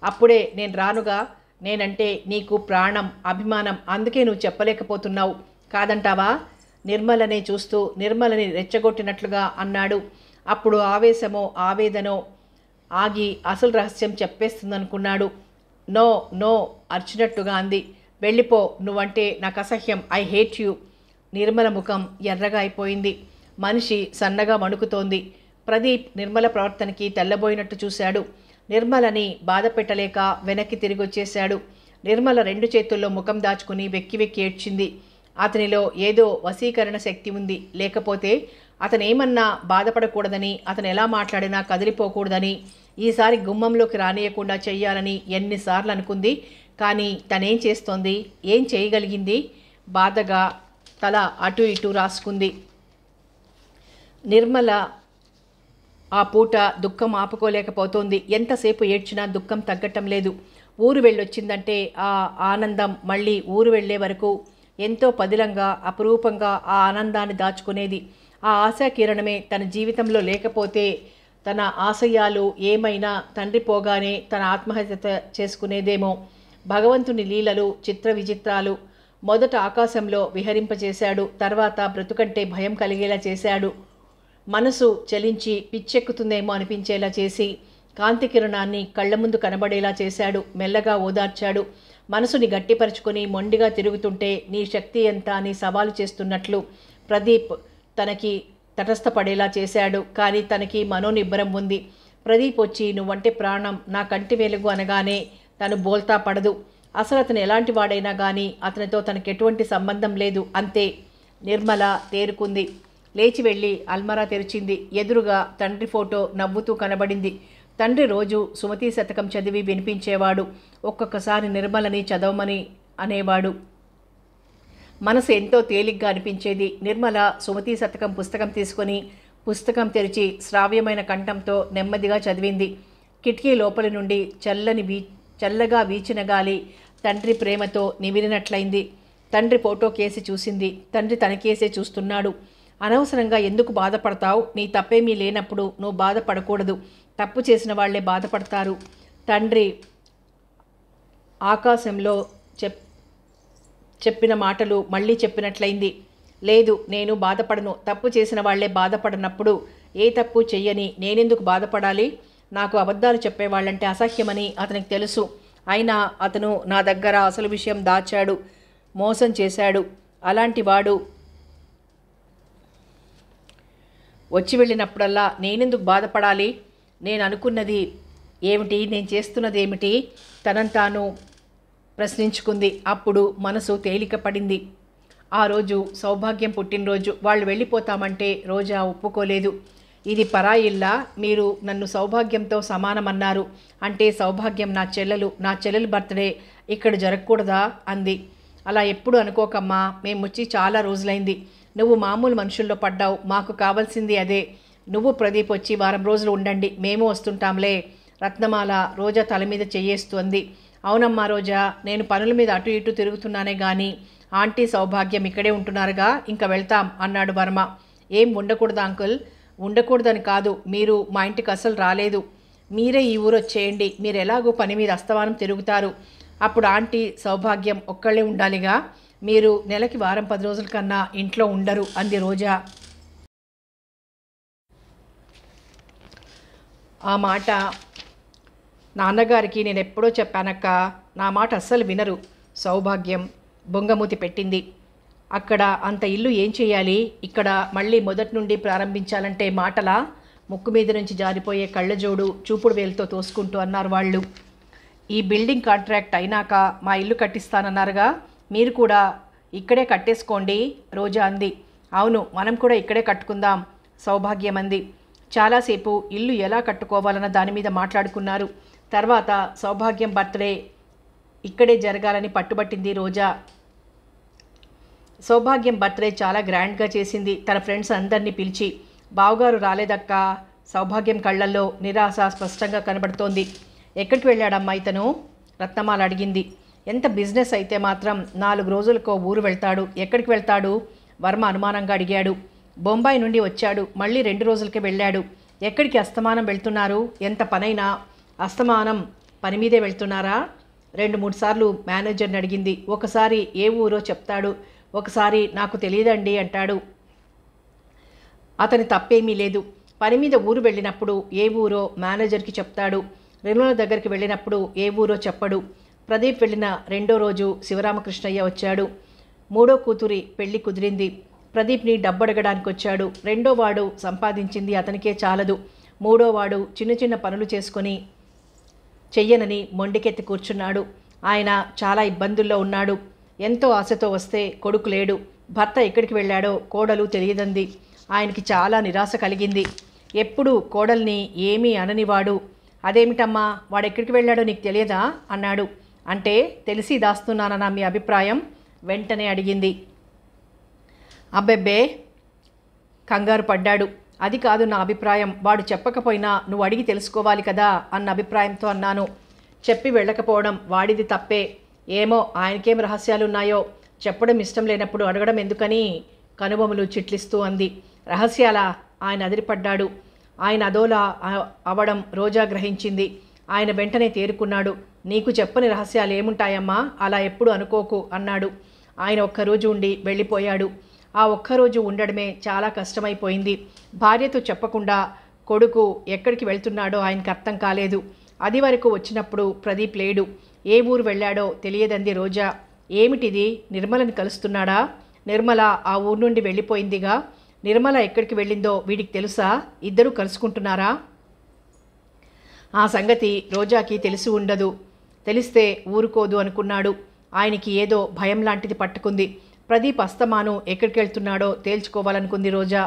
Speaker 1: అప్పుడే నేను రానుగా. నేనంటే నీకు ప్రాణం, అభిమానం. అందుకే నువ్వు చెప్పలేకపోతున్నావు కాదంటావా? నిర్మలనే చూస్తూ నిర్మలని రెచ్చగొట్టినట్లుగా అన్నాడు. అప్పుడు ఆవేశమో ఆవేదనో ఆగి అసలు రహస్యం చెప్పేస్తుందనుకున్నాడు. నో నో అర్చినట్టుగా అంది. వెళ్ళిపో. నువ్వంటే నాకు అసహ్యం. I hate you. నిర్మల ముఖం ఎర్రగా అయిపోయింది. మనిషి సన్నగా వణుకుతోంది. ప్రదీప్ నిర్మల ప్రవర్తనకి తెల్లబోయినట్టు చూశాడు. నిర్మలని బాధ పెట్టలేక వెనక్కి తిరిగి వచ్చేశాడు. నిర్మల 2 చేతుల్లో ముఖం దాచుకుని వెక్కి వెక్కి ఏడ్చింది. అతనిలో ఏదో వశీకరణ శక్తి ఉంది. లేకపోతే అతనేమన్నా బాధపడకూడదని, అతను ఎలా మాట్లాడినా కదిలిపోకూడదని, ఈసారి గుమ్మంలోకి రానియకుండా చెయ్యాలని ఎన్నిసార్లు అనుకుంది. కానీ తనేం చేస్తోంది? ఏం చేయగలిగింది? బాధగా తల అటు ఇటు రాసుకుంది. నిర్మల ఆ పూట దుఃఖం ఆపుకోలేకపోతోంది. ఎంతసేపు ఏడ్చినా దుఃఖం తగ్గటం లేదు. ఊరు వెళ్ళొచ్చిందంటే ఆ ఆనందం మళ్ళీ ఊరు వెళ్ళే వరకు ఎంతో పదిలంగా అపురూపంగా ఆ ఆనందాన్ని దాచుకునేది. ఆ ఆశాకిరణమే తన జీవితంలో లేకపోతే తన ఆశయాలు ఏమైనా తండ్రి పోగానే తన ఆత్మహత్య చేసుకునేదేమో. భగవంతుని లీలలు చిత్ర విచిత్రాలు. మొదట ఆకాశంలో విహరింపచేశాడు. తర్వాత బ్రతుకంటే భయం కలిగేలా చేశాడు. మనసు చలించి పిచ్చెక్కుతుందేమో అనిపించేలా చేసి కాంతి కిరణాన్ని కళ్ల ముందు కనబడేలా చేశాడు. మెల్లగా ఓదార్చాడు. మనసుని గట్టిపరుచుకొని మొండిగా తిరుగుతుంటే నీ శక్తి ఎంత అని సవాలు చేస్తున్నట్లు ప్రదీప్ తనకి తటస్థపడేలా చేశాడు. కానీ తనకి మనోనిబ్బరం ఉంది. ప్రదీప్ వచ్చి నువ్వంటే ప్రాణం, నా కంటి వెలుగు అనగానే తను బోల్తా పడదు. అసలు అతను ఎలాంటి వాడైనా కానీ అతనితో తనకు ఎటువంటి సంబంధం లేదు. అంతే. నిర్మల తేరుకుంది. లేచి వెళ్ళి అల్మరా తెరిచింది. ఎదురుగా తండ్రి ఫోటో నవ్వుతూ కనబడింది. తండ్రి రోజు సుమతీ శతకం చదివి వినిపించేవాడు. ఒక్కొక్కసారి నిర్మలని చదవమని అనేవాడు. మనసు ఎంతో తేలిగ్గా అనిపించేది. నిర్మల సుమతి శతకం పుస్తకం తీసుకొని పుస్తకం తెరిచి శ్రావ్యమైన కంఠంతో నెమ్మదిగా చదివింది. కిటికీ లోపలి నుండి చల్లగా వీచిన గాలి తండ్రి ప్రేమతో నిమిరినట్లయింది. తండ్రి ఫోటో కేసి చూసింది. తండ్రి తనకేసే చూస్తున్నాడు. అనవసరంగా ఎందుకు బాధపడతావు? నీ తప్పేమీ లేనప్పుడు నువ్వు బాధపడకూడదు. తప్పు చేసిన వాళ్లే బాధపడతారు. తండ్రి ఆకాశంలో చెప్పిన మాటలు మళ్ళీ చెప్పినట్లయింది. లేదు, నేను బాధపడను. తప్పు చేసిన వాళ్లే బాధపడనప్పుడు ఏ తప్పు చెయ్యని నేనెందుకు బాధపడాలి? నాకు అబద్ధాలు చెప్పేవాళ్ళంటే అసహ్యమని అతనికి తెలుసు. అయినా అతను నా దగ్గర అసలు విషయం దాచాడు, మోసం చేశాడు. అలాంటి వాడు వచ్చి వెళ్ళినప్పుడల్లా నేనెందుకు బాధపడాలి? నేను అనుకున్నది ఏమిటి, నేను చేస్తున్నది ఏమిటి? తనను తాను ప్రశ్నించుకుంది. అప్పుడు మనసు తేలిక పడింది. ఆ రోజు సౌభాగ్యం పుట్టినరోజు. వాళ్ళు వెళ్ళిపోతామంటే రోజా ఒప్పుకోలేదు. ఇది పరాయిల్లా? మీరు నన్ను సౌభాగ్యంతో సమానమన్నారు. అంటే సౌభాగ్యం నా చెల్లెలు బర్త్డే ఇక్కడ జరగకూడదా అంది. అలా ఎప్పుడు అనుకోకమ్మా, మేము వచ్చి చాలా రోజులైంది. నువ్వు మామూలు మనుషుల్లో పడ్డావు. మాకు కావాల్సింది అదే. నువ్వు ప్రదీప్ వచ్చి వారం రోజులు ఉండండి, మేము వస్తుంటాంలే. రత్నమాల రోజా తల మీద చెయ్యేస్తూ అంది. అవునమ్మా రోజా, నేను పనుల మీద అటు ఇటు తిరుగుతున్నానే గాని ఆంటీ సౌభాగ్యం ఇక్కడే ఉంటున్నారుగా, ఇంకా వెళ్తాం అన్నాడు వర్మ. ఏం ఉండకూడదా అంకుల్? ఉండకూడదని కాదు, మీరు మా ఇంటికి అసలు రాలేదు. మీరే ఈ ఊరు వచ్చేయండి. మీరు ఎలాగో పని మీద అస్తమానం తిరుగుతారు. అప్పుడు ఆంటీ సౌభాగ్యం ఒక్కళ్ళే ఉండాలిగా. మీరు నెలకి వారం 10 రోజుల కన్నా ఇంట్లో ఉండరు అంది రోజా. ఆ మాట నాన్నగారికి నేను ఎప్పుడో చెప్పానక్క. నా మాట అస్సలు వినరు. సౌభాగ్యం బొంగమూతి పెట్టింది. అక్కడ అంత ఇల్లు ఏం చేయాలి? ఇక్కడ మళ్ళీ మొదటి నుండి ప్రారంభించాలంటే మాటలా? ముక్కు మీద నుంచి జారిపోయే కళ్ళజోడు చూపుడు వేలుతో తోసుకుంటూ అన్నారు వాళ్ళు. ఈ బిల్డింగ్ కాంట్రాక్ట్ అయినాక మా ఇల్లు కట్టిస్తానన్నారుగా, మీరు కూడా ఇక్కడే కట్టేసుకోండి రోజా అంది. అవును, మనం కూడా ఇక్కడే కట్టుకుందాం సౌభాగ్యం అంది. చాలాసేపు ఇల్లు ఎలా కట్టుకోవాలన్న దాని మీద మాట్లాడుకున్నారు. తర్వాత సౌభాగ్యం బర్త్డే ఇక్కడే జరగాలని పట్టుబట్టింది రోజా. సౌభాగ్యం బర్త్డే చాలా గ్రాండ్గా చేసింది. తన ఫ్రెండ్స్ అందరినీ పిలిచి. బావగారు రాలేదక్క. సౌభాగ్యం కళ్ళల్లో నిరాశ స్పష్టంగా కనబడుతోంది. ఎక్కడికి వెళ్ళాడమ్మా ఇతను? రత్నమాల అడిగింది. ఎంత బిజినెస్ అయితే మాత్రం 4 రోజులకో ఊరు వెళ్తాడు. ఎక్కడికి వెళ్తాడు? వర్మ అనుమానంగా అడిగాడు. బొంబాయి నుండి వచ్చాడు, మళ్ళీ 2 రోజులకే వెళ్ళాడు. ఎక్కడికి అస్తమానం వెళ్తున్నారు? ఎంత పనైనా అస్తమానం పని మీదే వెళ్తున్నారా? 2-3 సార్లు మేనేజర్ని అడిగింది. ఒకసారి ఏ ఊరో చెప్తాడు, ఒకసారి నాకు తెలియదండి అంటాడు. అతని తప్పేమీ లేదు. పని మీద ఊరు వెళ్ళినప్పుడు ఏ ఊరో మేనేజర్కి చెప్తాడు. నిర్మల దగ్గరికి వెళ్ళినప్పుడు ఏ ఊరో చెప్పడు. ప్రదీప్ వెళ్ళిన 2వ రోజు శివరామకృష్ణయ్య వచ్చాడు. 3వ కూతురి పెళ్లి కుదిరింది. ప్రదీప్ని డబ్బడగడానికి వచ్చాడు. 2వ వాడు సంపాదించింది అతనికే చాలదు. 3వ వాడు చిన్న చిన్న పనులు చేసుకొని చెయ్యనని మొండికెత్తి కూర్చున్నాడు. ఆయన చాలా ఇబ్బందుల్లో ఉన్నాడు. ఎంతో ఆశతో వస్తే కొడుకు లేడు. భర్త ఎక్కడికి వెళ్ళాడో కోడలు తెలియదంది. ఆయనకి చాలా నిరాశ కలిగింది. ఎప్పుడు కోడల్ని ఏమీ అననివాడు. అదేమిటమ్మా, వాడెక్కడికి వెళ్ళాడో నీకు తెలియదా అన్నాడు. అంటే తెలిసి దాస్తున్నానన్నా మీ అభిప్రాయం? వెంటనే అడిగింది. అబ్బెబ్బే కంగారు పడ్డాడు. అది కాదు నా అభిప్రాయం. వాడు చెప్పకపోయినా నువ్వు అడిగి తెలుసుకోవాలి కదా అన్న అభిప్రాయంతో అన్నాను. చెప్పి వెళ్ళకపోవడం వాడిది తప్పే. ఏమో ఆయనకేం రహస్యాలున్నాయో. చెప్పడం ఇష్టం లేనప్పుడు అడగడం ఎందుకని కనుబొమలు చిట్లిస్తూ అంది. రహస్యాలా? ఆయన అదిరిపడ్డాడు. ఆయన అదోలా అవడం రోజా గ్రహించింది. ఆయన వెంటనే తేరుకున్నాడు. నీకు చెప్పని రహస్యాలు ఏముంటాయమ్మా? అలా ఎప్పుడు అనుకోకు అన్నాడు. ఆయన ఒక్కరోజు ఉండి వెళ్ళిపోయాడు. ఆ ఒక్కరోజు ఉండడమే చాలా కష్టమైపోయింది. భార్యతో చెప్పకుండా కొడుకు ఎక్కడికి వెళ్తున్నాడో ఆయనకు అర్థం కాలేదు. అది వరకు వచ్చినప్పుడు ప్రదీప్ లేడు. ఏ ఊరు వెళ్ళాడో తెలియదంది రోజా. ఏమిటిది? నిర్మలని కలుస్తున్నాడా? నిర్మల ఆ ఊరు నుండి వెళ్ళిపోయిందిగా. నిర్మల ఎక్కడికి వెళ్ళిందో వీడికి తెలుసా? ఇద్దరూ కలుసుకుంటున్నారా? ఆ సంగతి రోజాకి తెలిసి ఉండదు. తెలిస్తే ఊరుకోదు అనుకున్నాడు. ఆయనకి ఏదో భయం లాంటిది పట్టుకుంది. ప్రదీప్ అస్తమాను ఎక్కడికి వెళ్తున్నాడో తేల్చుకోవాలనుకుంది రోజా.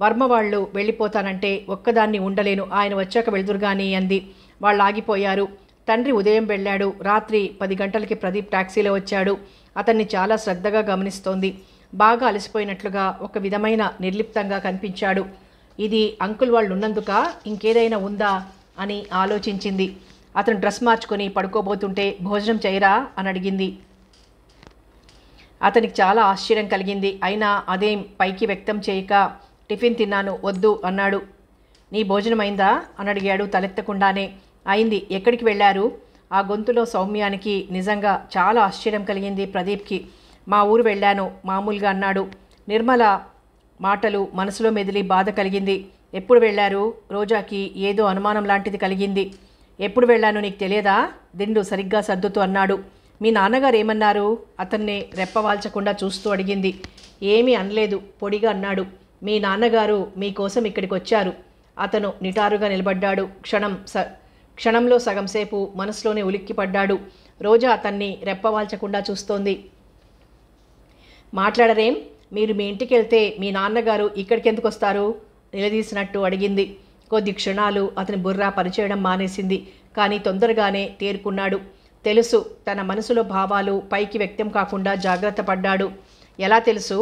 Speaker 1: వర్మ వాళ్ళు వెళ్ళిపోతానంటే ఒక్కదాన్ని ఉండలేను, ఆయన వచ్చాక వెళ్దురుగాని అంది. వాళ్ళు ఆగిపోయారు. తండ్రి ఉదయం వెళ్ళాడు. రాత్రి 10 గంటలకి ప్రదీప్ టాక్సీలో వచ్చాడు. అతన్ని చాలా శ్రద్ధగా గమనిస్తోంది. బాగా అలసిపోయినట్లుగా ఒక విధమైన నిర్లిప్తంగా కనిపించాడు. ఇది అంకుల్ వాళ్ళు ఉన్నందుక ఇంకేదైనా ఉందా అని ఆలోచించింది. అతను డ్రెస్ మార్చుకొని పడుకోబోతుంటే భోజనం చేయరా అని అడిగింది. అతనికి చాలా ఆశ్చర్యం కలిగింది. అయినా అదేం పైకి వ్యక్తం చేయక టిఫిన్ తిన్నాను వద్దు అన్నాడు. నీ భోజనం అయిందా అని అడిగాడు తలెత్తకుండానే. అయింది. ఎక్కడికి వెళ్ళారు? ఆ గొంతులో సౌమ్యానికి నిజంగా చాలా ఆశ్చర్యం కలిగింది ప్రదీప్కి. మా ఊరు వెళ్ళాను మామూలుగా అన్నాడు. నిర్మల మాటలు మనసులో మెదిలి బాధ కలిగింది. ఎప్పుడు వెళ్ళారు? రోజాకి ఏదో అనుమానం లాంటిది కలిగింది. ఎప్పుడు వెళ్ళాను నీకు తెలియదా? దిండు సరిగ్గా సర్దుతూ అన్నాడు. మీ నాన్నగారు ఏమన్నారు? అతన్ని రెప్పవాల్చకుండా చూస్తూ అడిగింది. ఏమీ అనలేదు పొడిగా అన్నాడు. మీ నాన్నగారు మీకోసం ఇక్కడికి వచ్చారు. అతను నిటారుగా నిలబడ్డాడు. క్షణంలో సగం సేపు మనసులోనే ఉలిక్కిపడ్డాడు. రోజా అతన్ని రెప్పవాల్చకుండా చూస్తోంది. మాట్లాడరేం? మీరు మీ ఇంటికి వెళ్తే మీ నాన్నగారు ఇక్కడికి ఎందుకు వస్తారు? నిలదీసినట్టు అడిగింది. కొద్ది క్షణాలు అతని బుర్ర పనిచేయడం మానేసింది. కానీ తొందరగానే తేరుకున్నాడు. తెలుసు, తన మనసులో భావాలు పైకి వ్యక్తం కాకుండా జాగ్రత్త పడ్డాడు. ఎలా తెలుసు?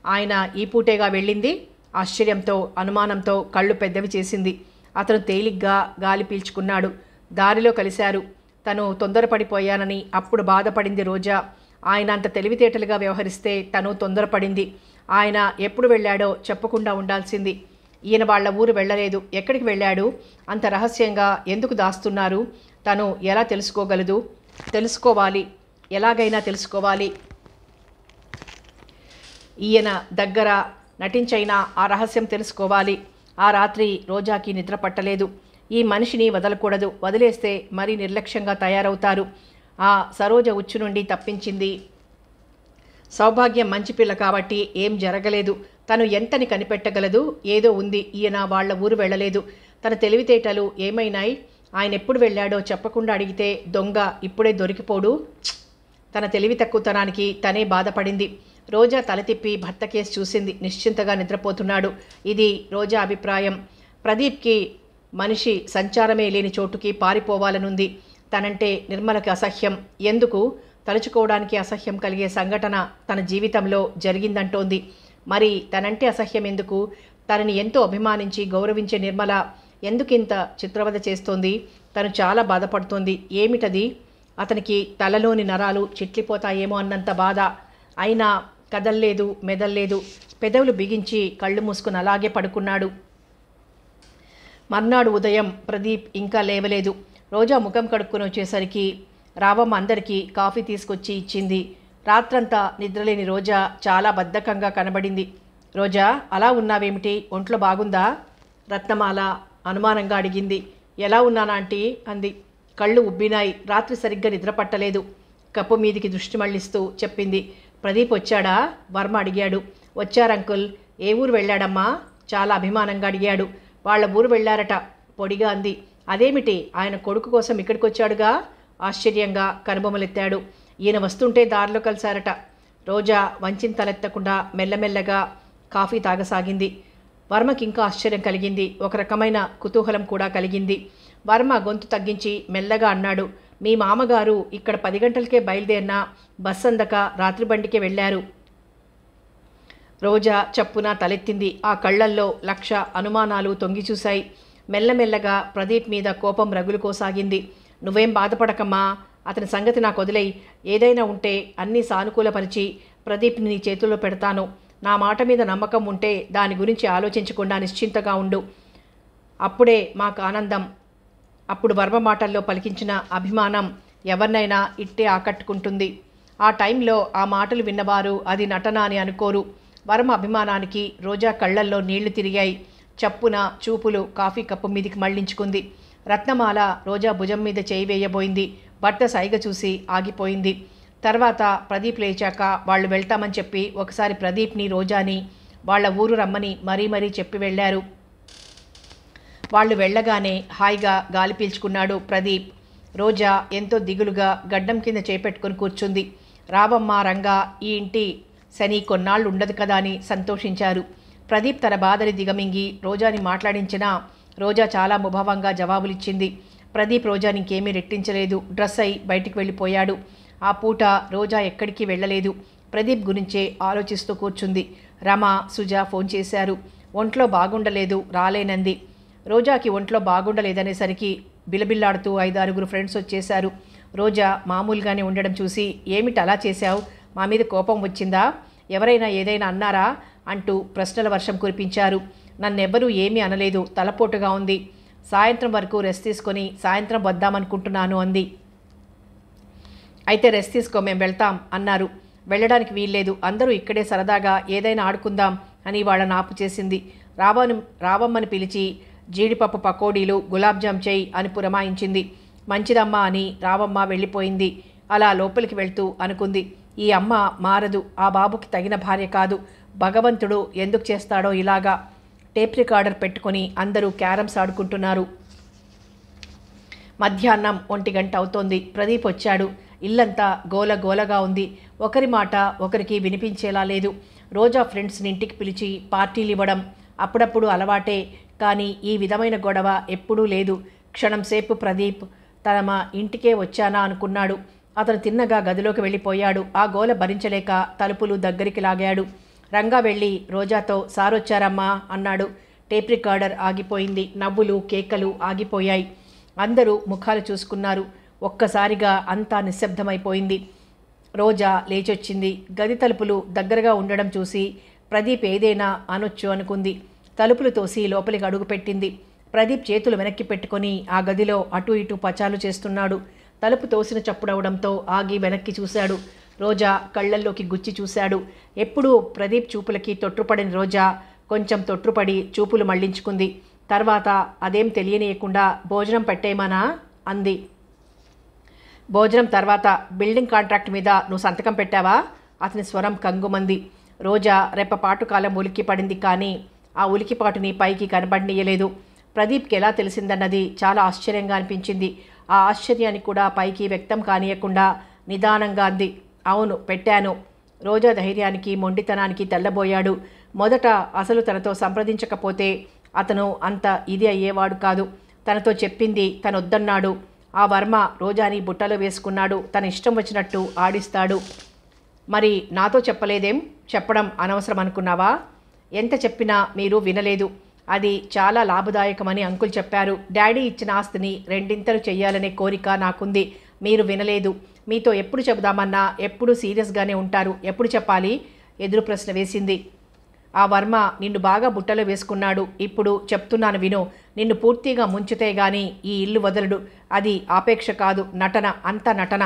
Speaker 1: ఆయన ఈ పూటేగా వెళ్ళింది? ఆశ్చర్యంతో అనుమానంతో కళ్ళు పెద్దవి చేసింది. అతను తేలిగ్గా గాలి పీల్చుకున్నాడు. దారిలో కలిశారు. తను తొందరపడిపోయానని అప్పుడు బాధపడింది రోజా. ఆయన అంత తెలివితేటలుగా వ్యవహరిస్తే తను తొందరపడింది. ఆయన ఎప్పుడు వెళ్ళాడో చెప్పకుండా ఉండాల్సింది. ఈయన వాళ్ళ ఊరు వెళ్ళలేదు. ఎక్కడికి వెళ్ళాడు? అంత రహస్యంగా ఎందుకు దాస్తున్నారు? తను ఎలా తెలుసుకోగలదు? తెలుసుకోవాలి, ఎలాగైనా తెలుసుకోవాలి. ఈయన దగ్గర నటించైనా ఆ రహస్యం తెలుసుకోవాలి. ఆ రాత్రి రోజాకి నిద్ర పట్టలేదు. ఈ మనిషిని వదలకూడదు, వదిలేస్తే మరీ నిర్లక్ష్యంగా తయారవుతారు. ఆ సరోజ ఉచ్చు నుండి తప్పించింది. సౌభాగ్యం మంచి పిల్ల కాబట్టి ఏం జరగలేదు. తను ఎంతని కనిపెట్టగలదు? ఏదో ఉంది. ఈయన వాళ్ళ ఊరు వెళ్ళలేదు. తన తెలివితేటలు ఏమైనాయి? ఆయన ఎప్పుడు వెళ్ళాడో చెప్పకుండా అడిగితే దొంగ ఇప్పుడే దొరికిపోడు. తన తెలివి తక్కువతనానికి తనే బాధపడింది. రోజా తల తిప్పి భర్త కేసు చూసింది. నిశ్చింతగా నిద్రపోతున్నాడు. ఇది రోజా అభిప్రాయం. ప్రదీప్కి మనిషి సంచారమే లేని చోటుకి పారిపోవాలనుంది. తనంటే నిర్మలకి అసహ్యం. ఎందుకు? తలుచుకోవడానికి అసహ్యం కలిగే సంఘటన తన జీవితంలో జరిగిందంటోంది. మరి తనంటే అసహ్యం ఎందుకు? తనని ఎంతో అభిమానించి గౌరవించే నిర్మల ఎందుకింత చిత్రవద చేస్తోంది? తను చాలా బాధపడుతోంది. ఏమిటది? అతనికి తలలోని నరాలు చిట్లిపోతాయేమో అన్నంత బాధ. అయినా కదల్లేదు, మెదల్లేదు. పెదవులు బిగించి కళ్ళు మూసుకుని అలాగే పడుకున్నాడు. మర్నాడు ఉదయం ప్రదీప్ ఇంకా లేవలేదు. రోజా ముఖం కడుక్కుని వచ్చేసరికి రావమ్మ అందరికీ కాఫీ తీసుకొచ్చి ఇచ్చింది. రాత్రంతా నిద్రలేని రోజా చాలా బద్ధకంగా కనబడింది. రోజా, అలా ఉన్నావేమిటి? ఒంట్లో బాగుందా? రత్నమాల అనుమానంగా అడిగింది. ఎలా ఉన్నానాంటీ అంది. కళ్ళు ఉబ్బినాయి. రాత్రి సరిగ్గా నిద్రపట్టలేదు. కప్పు మీదికి దృష్టి మళ్లిస్తూ చెప్పింది. ప్రదీప్ వచ్చాడా? వర్మ అడిగాడు. వచ్చారంకుల్. ఏ ఊరు వెళ్ళాడమ్మా? చాలా అభిమానంగా అడిగాడు. వాళ్ళ ఊరు వెళ్ళారట పొడిగా అంది. అదేమిటి, ఆయన కొడుకు కోసం ఇక్కడికి వచ్చాడుగా? ఆశ్చర్యంగా కనుబొమలెత్తాడు. ఈయన వస్తుంటే దారిలో కలిశారట. రోజా వంచిన తలెత్తకుండా మెల్లమెల్లగా కాఫీ తాగసాగింది. వర్మకి ఇంకా ఆశ్చర్యం కలిగింది. ఒక రకమైన కుతూహలం కూడా కలిగింది. వర్మ గొంతు తగ్గించి మెల్లగా అన్నాడు. మీ మామగారు ఇక్కడ 10 గంటలకే బయలుదేరిన బస్ అందక రాత్రి బండికే వెళ్ళారు. రోజా చప్పున తలెత్తింది. ఆ కళ్లల్లో 1,00,000 అనుమానాలు తొంగి చూశాయి. మెల్లమెల్లగా ప్రదీప్ మీద కోపం రగులుకోసాగింది. నువ్వేం బాధపడకమ్మా, అతని సంగతి నాకు వదిలేయి. ఏదైనా ఉంటే అన్నీ సానుకూలపరిచి ప్రదీప్ని నీ చేతుల్లో పెడతాను. నా మాట మీద నమ్మకం ఉంటే దాని గురించి ఆలోచించకుండా నిశ్చింతగా ఉండు. అప్పుడే మాకు ఆనందం. అప్పుడు వర్మ మాటల్లో పలికించిన అభిమానం ఎవరినైనా ఇట్టే ఆకట్టుకుంటుంది. ఆ టైంలో ఆ మాటలు విన్నవారు అది నటన అని అనుకోరు. వర్మ అభిమానానికి రోజా కళ్లల్లో నీళ్లు తిరిగాయి. చప్పున చూపులు కాఫీ కప్పు మీదికి మళ్లించుకుంది. రత్నమాల రోజా భుజం మీద చేయి వేయబోయింది. భర్త సైగ చూసి ఆగిపోయింది. తర్వాత ప్రదీప్ లేచాక వాళ్ళు వెళ్తామని చెప్పి ఒకసారి ప్రదీప్ని రోజాని వాళ్ళ ఊరు రమ్మని మరీ చెప్పి వెళ్ళారు. వాళ్ళు వెళ్ళగానే హాయిగా గాలి పీల్చుకున్నాడు ప్రదీప్. రోజా ఎంతో దిగులుగా గడ్డం కింద చేపెట్టుకుని కూర్చుంది. రావమ్మ, రంగా, ఈ ఇంటి శని కొన్నాళ్ళు ఉండదు కదా అని సంతోషించారు. ప్రదీప్ తన బాధని దిగమింగి రోజాని మాట్లాడించినా రోజా చాలా ముభావంగా జవాబులిచ్చింది. ప్రదీప్ రోజాని ఇంకేమీ రెట్టించలేదు. డ్రెస్ అయి బయటికి వెళ్ళిపోయాడు. ఆ పూట రోజా ఎక్కడికి వెళ్ళలేదు. ప్రదీప్ గురించే ఆలోచిస్తూ కూర్చుంది. రమ, సుజా ఫోన్ చేశారు. ఒంట్లో బాగుండలేదు, రాలేనంది. రోజాకి ఒంట్లో బాగుండలేదనేసరికి బిలబిల్లాడుతూ 5-6 ఫ్రెండ్స్ వచ్చేశారు. రోజా మామూలుగానే ఉండడం చూసి, ఏమిటి అలా చేశావు? మా మీద కోపం వచ్చిందా? ఎవరైనా ఏదైనా అన్నారా అంటూ ప్రశ్నల వర్షం కురిపించారు. నన్నెవ్వరూ ఏమీ అనలేదు, తలపోటుగా ఉంది. సాయంత్రం వరకు రెస్ట్ తీసుకొని సాయంత్రం వద్దామనుకుంటున్నాను అంది. అయితే రెస్ట్ తీసుకో, మేము వెళ్తాం అన్నారు. వెళ్ళడానికి వీల్లేదు, అందరూ ఇక్కడే సరదాగా ఏదైనా ఆడుకుందాం అని వాళ్ళని ఆపు చేసింది. రావమ్మని పిలిచి జీడిపప్పు పకోడీలు, గులాబ్జామ్ చేయి అని పురమాయించింది. మంచిదమ్మా అని రావమ్మ వెళ్ళిపోయింది. అలా లోపలికి వెళ్తూ అనుకుంది, ఈ అమ్మ మారదు, ఆ బాబుకి తగిన భార్య కాదు. భగవంతుడు ఎందుకు చేస్తాడో ఇలాగా. టేప్ రికార్డర్ పెట్టుకుని అందరూ క్యారమ్స్ ఆడుకుంటున్నారు. మధ్యాహ్నం 1 గంట అవుతోంది. ప్రదీప్ వచ్చాడు. ఇల్లంతా గోల గోలగా ఉంది. ఒకరి మాట ఒకరికి వినిపించేలా లేదు. రోజా ఫ్రెండ్స్ని ఇంటికి పిలిచి పార్టీలు ఇవ్వడం అప్పుడప్పుడు అలవాటే, కానీ ఈ విధమైన గొడవ ఎప్పుడూ లేదు. క్షణంసేపు ప్రదీప్ తమ ఇంటికే వచ్చానా అనుకున్నాడు. అతను తిన్నగా గదిలోకి వెళ్ళిపోయాడు. ఆ గోల భరించలేక తలుపులు దగ్గరికి లాగాడు. రంగా వెళ్ళి రోజాతో సారొచ్చారమ్మా అన్నాడు. టేప్ రికార్డర్ ఆగిపోయింది. నవ్వులు కేకలు ఆగిపోయాయి. అందరూ ముఖాలు చూసుకున్నారు. ఒక్కసారిగా అంతా నిశ్శబ్దమైపోయింది. రోజా లేచొచ్చింది. గది తలుపులు దగ్గరగా ఉండడం చూసి ప్రదీప్ ఏదైనా అనొచ్చు అనుకుంది. తలుపులు తోసి లోపలికి అడుగుపెట్టింది. ప్రదీప్ చేతులు వెనక్కి పెట్టుకొని ఆ గదిలో అటు ఇటు పచాలు చేస్తున్నాడు. తలుపు తోసిన చప్పుడవడంతో ఆగి వెనక్కి చూశాడు. రోజా కళ్ళల్లోకి గుచ్చి చూశాడు. ఎప్పుడూ ప్రదీప్ చూపులకి తొట్టుపడిన రోజా కొంచెం తొట్టుపడి చూపులు మళ్లించుకుంది. తర్వాత అదేం తెలియనీయకుండా భోజనం పెట్టేయమనా అంది. భోజనం తర్వాత బిల్డింగ్ కాంట్రాక్ట్ మీద నువ్వు సంతకం పెట్టావా? అతని స్వరం కంగుమంది. రోజా రెప్పపాటు కాలం ఉలిక్కి పడింది, కానీ ఆ ఉలికిపాటుని పైకి కనబడనీయలేదు. ప్రదీప్కి ఎలా తెలిసిందన్నది చాలా ఆశ్చర్యంగా అనిపించింది. ఆ ఆశ్చర్యాన్ని కూడా పైకి వ్యక్తం కానియకుండా నిదానంగా అంది, అవును పెట్టాను. రోజా ధైర్యానికి మొండితనానికి తెల్లబోయాడు. మొదట అసలు తనతో సంప్రదించకపోతే అతను అంత ఇది అయ్యేవాడు కాదు. తనతో చెప్పింది తనొద్దన్నాడు. ఆ వర్మ రోజాని బుట్టలో వేసుకున్నాడు. తన ఇష్టం వచ్చినట్టు ఆడిస్తాడు. మరి నాతో చెప్పలేదేం? చెప్పడం అనవసరం అనుకున్నావా? ఎంత చెప్పినా మీరు వినలేదు. అది చాలా లాభదాయకమని అంకుల్ చెప్పారు. డాడీ ఇచ్చిన ఆస్తిని 2 చెయ్యాలనే కోరిక నాకుంది. మీరు వినలేదు. మీతో ఎప్పుడు చెబుదామన్నా ఎప్పుడు సీరియస్గానే ఉంటారు. ఎప్పుడు చెప్పాలి? ఎదురు ప్రశ్న వేసింది. ఆ వర్మ నిన్ను బాగా బుట్టలో వేసుకున్నాడు. ఇప్పుడు చెప్తున్నాను విను. నిన్ను పూర్తిగా ముంచితే గాని ఈ ఇల్లు వదలడు. అది ఆపేక్ష కాదు, నటన, అంత నటన.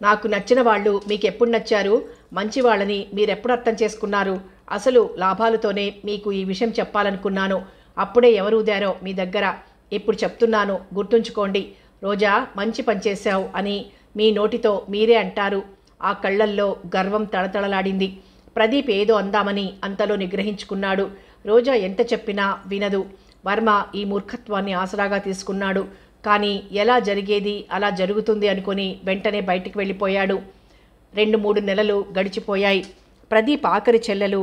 Speaker 1: నాకు నచ్చిన వాళ్ళు మీకెప్పుడు నచ్చారు? మంచి వాళ్ళని మీరెప్పుడు అర్థం చేసుకున్నారు? అసలు లాభాలతోనే మీకు ఈ విషయం చెప్పాలనుకున్నాను. అప్పుడే ఎవరు ఊదారో మీ దగ్గర. ఇప్పుడు చెప్తున్నాను, గుర్తుంచుకోండి. రోజా మంచి పని చేశావు అని మీ నోటితో మీరే అంటారు. ఆ కళ్ళల్లో గర్వం తళతళలాడింది. ప్రదీప్ ఏదో అందామని అంతలో నిగ్రహించుకున్నాడు. రోజా ఎంత చెప్పినా వినదు. వర్మ ఈ మూర్ఖత్వాన్ని ఆసరాగా తీసుకున్నాడు. కానీ ఎలా జరిగేది అలా జరుగుతుంది అనుకుని వెంటనే బయటికి వెళ్ళిపోయాడు. 2-3 నెలలు గడిచిపోయాయి. ప్రదీప్ ఆఖరి చెల్లెలు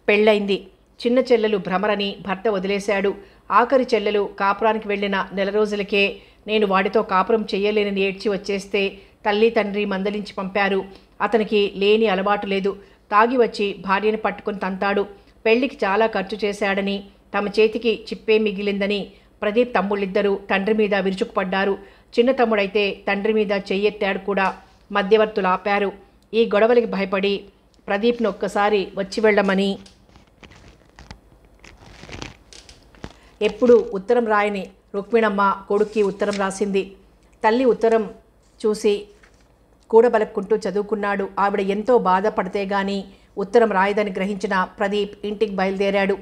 Speaker 1: పెళ్ళైంది. చిన్న చెల్లెలు భ్రమరని భర్త వదిలేశాడు. ఆఖరి చెల్లెలు కాపురానికి వెళ్ళిన నెల రోజులకే నేను వాడితో కాపురం చెయ్యలేనని ఏడ్చి వచ్చేస్తే తల్లి తండ్రి మందలించి పంపారు. అతనికి లేని అలవాటు లేదు. తాగి వచ్చి భార్యను పట్టుకుని తంతాడు. పెళ్లికి చాలా ఖర్చు చేశాడని, తమ చేతికి చిప్పే మిగిలిందని ప్రదీప్ తమ్ముళ్ళిద్దరూ తండ్రి మీద విరుచుకుపడ్డారు. చిన్న తమ్ముడైతే తండ్రి మీద చెయ్యెత్తాడు కూడా. మధ్యవర్తులు ఆపారు. ఈ గొడవలకి భయపడి ప్రదీప్ను ఒక్కసారి వచ్చి వెళ్ళమని ఎప్పుడు ఉత్తరం రాయని రుక్మిణమ్మ కొడుక్కి ఉత్తరం రాసింది. తల్లి ఉత్తరం చూసి కూడబలుక్కుంటూ చదువుకున్నాడు. ఆవిడ ఎంతో బాధపడితే గాని ఉత్తరం రాయదని గ్రహించిన ప్రదీప్ ఇంటికి బయలుదేరాడు.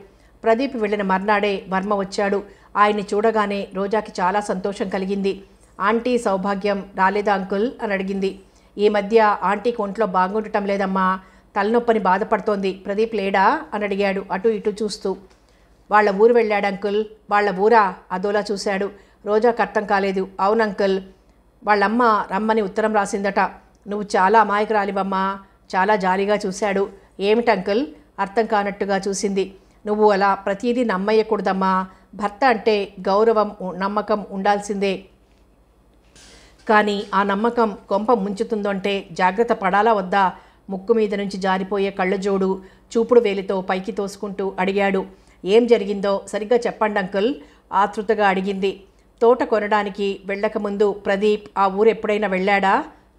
Speaker 1: ప్రదీప్ వెళ్ళిన మర్నాడే వర్మ వచ్చాడు. ఆయన్ని చూడగానే రోజాకి చాలా సంతోషం కలిగింది. ఆంటీ సౌభాగ్యం రాలేదా అంకుల్ అని అడిగింది. ఈ మధ్య ఆంటీకి ఒంట్లో బాగుండటం లేదమ్మా, తలనొప్పని బాధపడుతోంది. ప్రదీప్ లేడా అని అడిగాడు అటు ఇటు చూస్తూ. వాళ్ళ ఊరు వెళ్ళాడు అంకుల్. వాళ్ళ ఊరా? అదోలా చూశాడు. రోజాకు అర్థం కాలేదు. అవును అంకుల్, వాళ్ళమ్మ రమ్మని ఉత్తరం రాసిందట. నువ్వు చాలా అమాయకురాలివమ్మా. చాలా జాలిగా చూశాడు. ఏమిటి అంకుల్? అర్థం కానట్టుగా చూసింది. నువ్వు అలా ప్రతిదీ నమ్మయ్యకూడదమ్మా. భర్త అంటే గౌరవం, నమ్మకం ఉండాల్సిందే. కానీ ఆ నమ్మకం కొంప ముంచుతుందంటే జాగ్రత్త పడాలా వద్దా? ముక్కు మీద నుంచి జారిపోయే కళ్ళజోడు చూపుడు వేలితో పైకి తోసుకుంటూ అడిగాడు. ఏం జరిగిందో సరిగ్గా చెప్పండి అంకుల్, ఆతృతగా అడిగింది. తోట కొనడానికి వెళ్ళకముందు ప్రదీప్ ఆ ఊరు ఎప్పుడైనా వెళ్ళాడా?